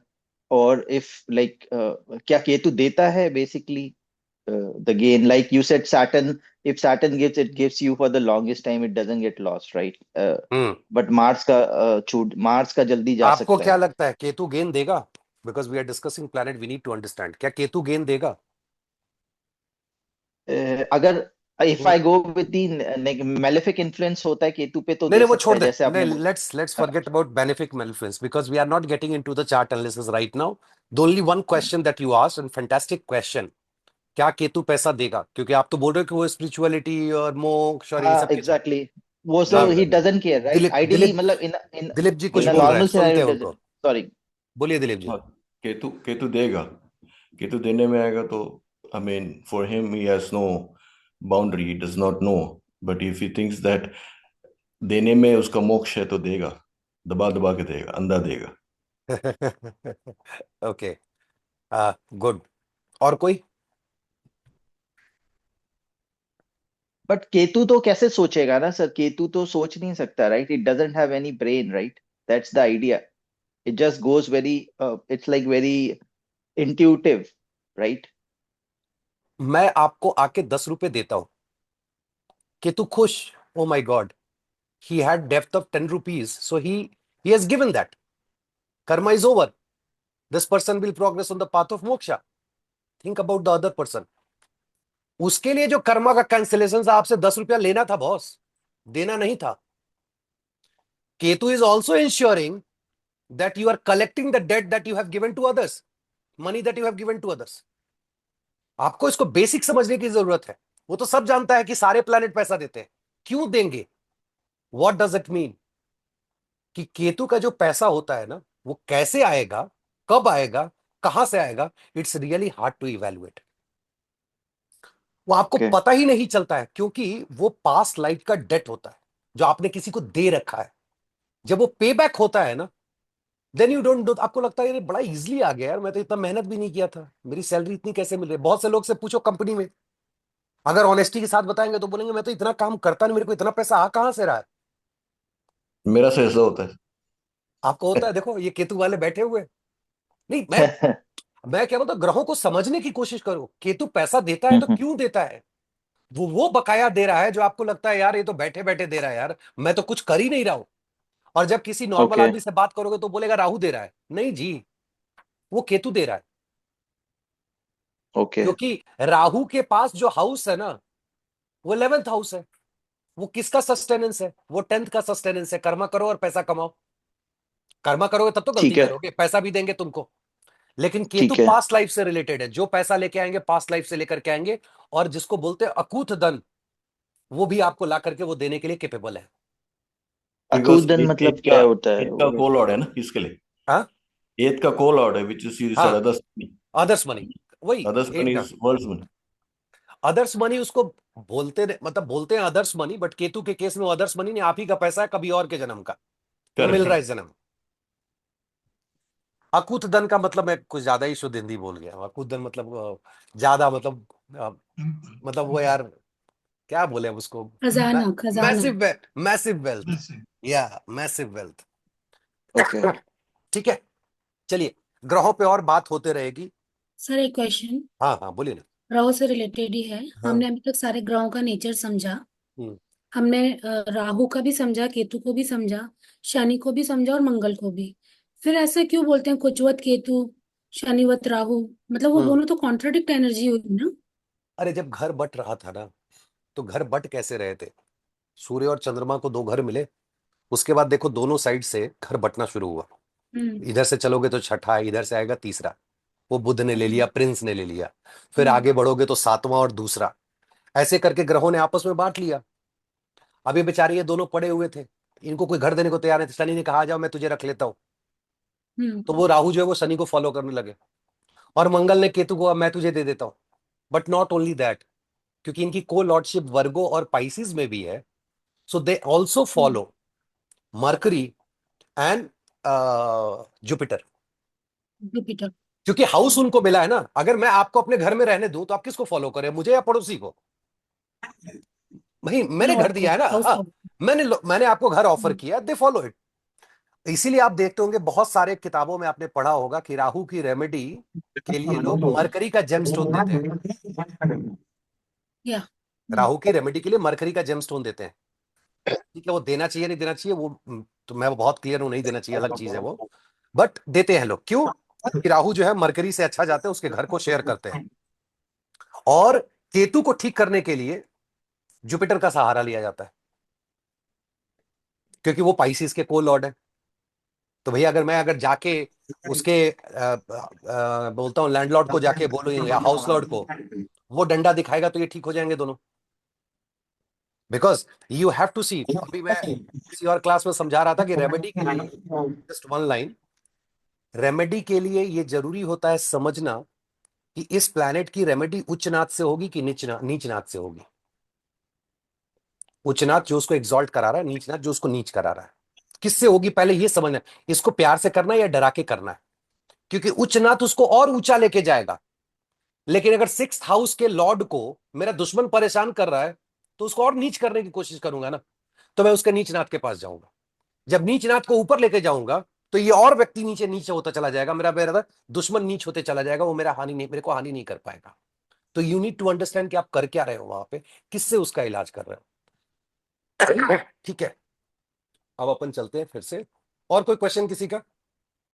और if like क्या केतु देता है basically the gain, like you said, Saturn, if Saturn gives, it gives you for the longest time, it doesn't get lost, right? But Mars का छूट, Mars का जल्दी जा आपको सकता क्या है। लगता है केतु गेन देगा? Because we are discussing planet, we need to understand, क्या केतु गेन देगा? अगर if I go with the malefic influence होता है केतु पे तो नहीं दे नहीं, वो सकता छोड़ है, दे, जैसे आपने let's forget about benefic maleficence, because we are not getting into the chart analysis right now. The only one question that you asked, and fantastic question, क्या केतु पैसा देगा? क्योंकि आप तो बोल रहे हो कि वो स्पिरिचुअलिटी और मोक्ष और इन हाँ सब के साथ। एग्जैक्टली, वो सो हाँ, he doesn't care right, Dilip ideally Dilip मतलब इन इन दिलीप जी कुछ इन अ बोल रहे हैं, नॉर्मल सुनते सिनेरियो हैं उनको। Doesn't, sorry. बोलिए दिलीप जी। हाँ, केतु केतु देगा। केतु देने में आएगा तो I mean, for him, he has no boundary. He does not know. But if he thinks that देने में उसका मोक्ष है तो देगा, दबा दबा के देगा, अंधा देगा। Okay, good. और कोई? बट केतु तो कैसे सोचेगा ना सर, केतु तो सोच नहीं सकता, right? It doesn't have any brain, right? That's the idea. It just goes very, it's like very intuitive, right? मैं आपको आके 10 रुपए देता हूं कि तू खुश, ओ माई God, he had depth of 10 rupees, so he has given that. Karma is over. This person will progress on the path of moksha. Think about the other person. उसके लिए जो कर्मा का कैंसिलेशन आपसे 10 रुपया लेना था बॉस, देना नहीं था. Ketu is also ensuring that you are collecting the debt that you have given to others, money that you have given to others. आपको इसको बेसिक समझने की जरूरत है. वो तो सब जानता है कि सारे प्लैनेट पैसा देते हैं, क्यों देंगे? What does it mean? कि केतु का जो पैसा होता है ना, वो कैसे आएगा, कब आएगा, कहां से आएगा, it's really hard to evaluate. वो आपको Okay. पता ही नहीं चलता है, क्योंकि वो पास्ट लाइफ का डेट होता है जो आपने किसी को दे रखा है. जब वो पे बैक होता है ना, देन यू डोंट डू. आपको लगता है ये बड़ा इजीली आ गया यार, मैं तो इतना मेहनत भी नहीं किया था, मेरी सैलरी इतनी कैसे मिल रही है. बहुत से लोग से पूछो कंपनी में, अगर ऑनेस्टी के साथ बताएंगे तो बोलेंगे मैं तो इतना काम करता नहीं, मेरे को इतना पैसा आ कहां से रहा है. मेरा से ऐसा होता है. आपको होता है? देखो ये केतु वाले बैठे हुए. नहीं, मैं क्या बोलता, ग्रहों को समझने की कोशिश करो. केतु पैसा देता है तो क्यों देता है? वो बकाया दे रहा है जो आपको लगता है यार ये तो बैठे बैठे दे रहा है यार, मैं तो कुछ कर ही नहीं रहा हूं. और जब किसी नॉर्मल Okay. आदमी से बात करोगे तो बोलेगा राहु दे रहा है. नहीं जी, वो केतु दे रहा है. Okay. क्योंकि राहु के पास जो हाउस है ना, वो 11th हाउस है. वो किसका सस्टेनेंस है? वो 10th का सस्टेनेंस है. कर्मा करो और पैसा कमाओ. कर्मा करोगे तब तो गलती ठीक है. करोगे, पैसा भी देंगे तुमको. लेकिन केतु ठीक है. पास्ट लाइफ से रिलेटेड है. जो पैसा लेके आएंगे पास्ट लाइफ से लेकर के आएंगे, और जिसको बोलते हैं अकूत धन, वो भी आपको ला करके वो देने के लिए केपेबल है. बिकॉज अकूदन मतलब क्या होता है? एथ का कोलॉर्ड है ना इसके लिए. हाँ एथ का कोलॉर्ड है विच इज हाँ. अदर्स अदर्स मनी, वही अदर्स eight मनी का. Is world's money. Others money उसको मतलब बोलते हैं अदर्स मनी, बट केतु के केस में अदर्स मनी नहीं, आप ही का पैसा है कभी और के जन्म का, वो मिल रहा है इस जन्म. अकूत धन का मतलब मैं कुछ ज्यादा ही शुद्ध हिंदी बोल गया. अकूत धन मतलब ज्यादा, मतलब वो यार क्या बोले हम उसको, खजाना खजाना. Massive wealth. या मैसिव वेल्थ. Okay. ठीक है, चलिए ग्रहों पे और बात होते रहेगी. सर एक क्वेश्चन हाँ हाँ बोलिए ना. ग्रहों से रिलेटेड ही है. हाँ. हमने अभी तक सारे ग्रहों का नेचर समझा. हम्म. हमने राहु का भी समझा, केतु को भी समझा, शनि को भी समझा और मंगल को भी. फिर ऐसा क्यों बोलते हैं कुजवत केतु, शनिवत राहु? मतलब वो दोनों तो कॉन्ट्राडिक्ट एनर्जी हुई ना. अरे जब घर बट रहा था ना, तो घर बट कैसे रहे थे? सूर्य और चंद्रमा को दो घर मिले, उसके बाद देखो दोनों साइड से घर बटना शुरू हुआ. इधर से चलोगे तो छठा, इधर से आएगा तीसरा, वो बुध ने ले लिया, प्रिंस ने ले लिया. फिर आगे बढ़ोगे तो सातवां और दूसरा, ऐसे करके ग्रहों ने आपस में बांट लिया. अब ये बेचारे ये दोनों पड़े हुए थे, इनको कोई घर देने को तैयार नहीं था. शनि ने कहा, "आ जाओ मैं तुझे रख लेता हूं." तो वो राहु जो है वो शनि को फॉलो करने लगे, और मंगल ने केतु को, "अब मैं तुझे दे देता हूं." बट नॉट ओनली दैट, क्योंकि इनकी को लॉर्डशिप वर्गो और पाइसिस में भी है, so they also follow Mercury and Jupiter. Jupiter. क्योंकि हाउस उनको मिला है ना. अगर मैं आपको अपने घर में रहने दूं तो आप किसको फॉलो करें, मुझे या पड़ोसी को? भाई मैंने घर लॉर्ड को, दिया है ना. हाउस हाँ, लॉर्ड. मैंने आपको घर ऑफर किया, दे फॉलो इट. इसीलिए आप देखते होंगे बहुत सारे किताबों में आपने पढ़ा होगा कि राहु की रेमेडी के लिए लोग मरकरी का जेमस्टोन देते हैं. या. राहु की रेमेडी के लिए मरकरी का जेमस्टोन देते हैं. ठीक है, वो देना चाहिए नहीं देना चाहिए, वो तो मैं बहुत क्लियर हूं, नहीं देना चाहिए, अलग चीज है वो. बट देते हैं लोग. क्यों? कि राहु जो है मरकरी से अच्छा जाते हैं, उसके घर को शेयर करते हैं. और केतु को ठीक करने के लिए जुपिटर का सहारा लिया जाता है, क्योंकि वो पाइसिस के को लॉर्ड है. तो भैया अगर जाके उसके बोलता हूँ लैंडलॉर्ड को जाके बोलो या हाउस लॉर्ड को, वो डंडा दिखाएगा तो ये ठीक हो जाएंगे दोनों. बिकॉज यू हैव टू सी. अभी मैं किसी और क्लास में समझा रहा था कि रेमेडी के लिए, जस्ट वन लाइन, रेमेडी के लिए ये जरूरी होता है समझना कि इस प्लैनेट की रेमेडी उच्च नाथ से होगी कि नीच नाथ से होगी. उच्च नाथ जो उसको एग्जॉल्ट करा रहा है, नीच नाथ जो उसको नीच करा रहा है. किससे होगी पहले ये समझना है. इसको प्यार से करना है या डरा के करना है? क्योंकि उच्च नाथ उसको और ऊंचा लेके जाएगा. लेकिन अगर 6th हाउस के लॉर्ड को मेरा दुश्मन परेशान कर रहा है, तो उसको और नीच करने की कोशिश करूंगा ना, तो मैं उसके नीचनाथ के पास जाऊंगा। जब नीचनाथ को ऊपर लेके जाऊंगा तो ये और व्यक्ति नीचे नीचे होता चला जाएगा, मेरा मेरा दुश्मन नीच होते चला जाएगा, वो मेरे को हानि नहीं कर पाएगा। तो यू नीड टू अंडरस्टैंड कि आप कर क्या रहे हो वहां पे, किससे उसका इलाज कर रहे हो। ठीक है, अब अपन चलते हैं फिर से। और कोई क्वेश्चन किसी का?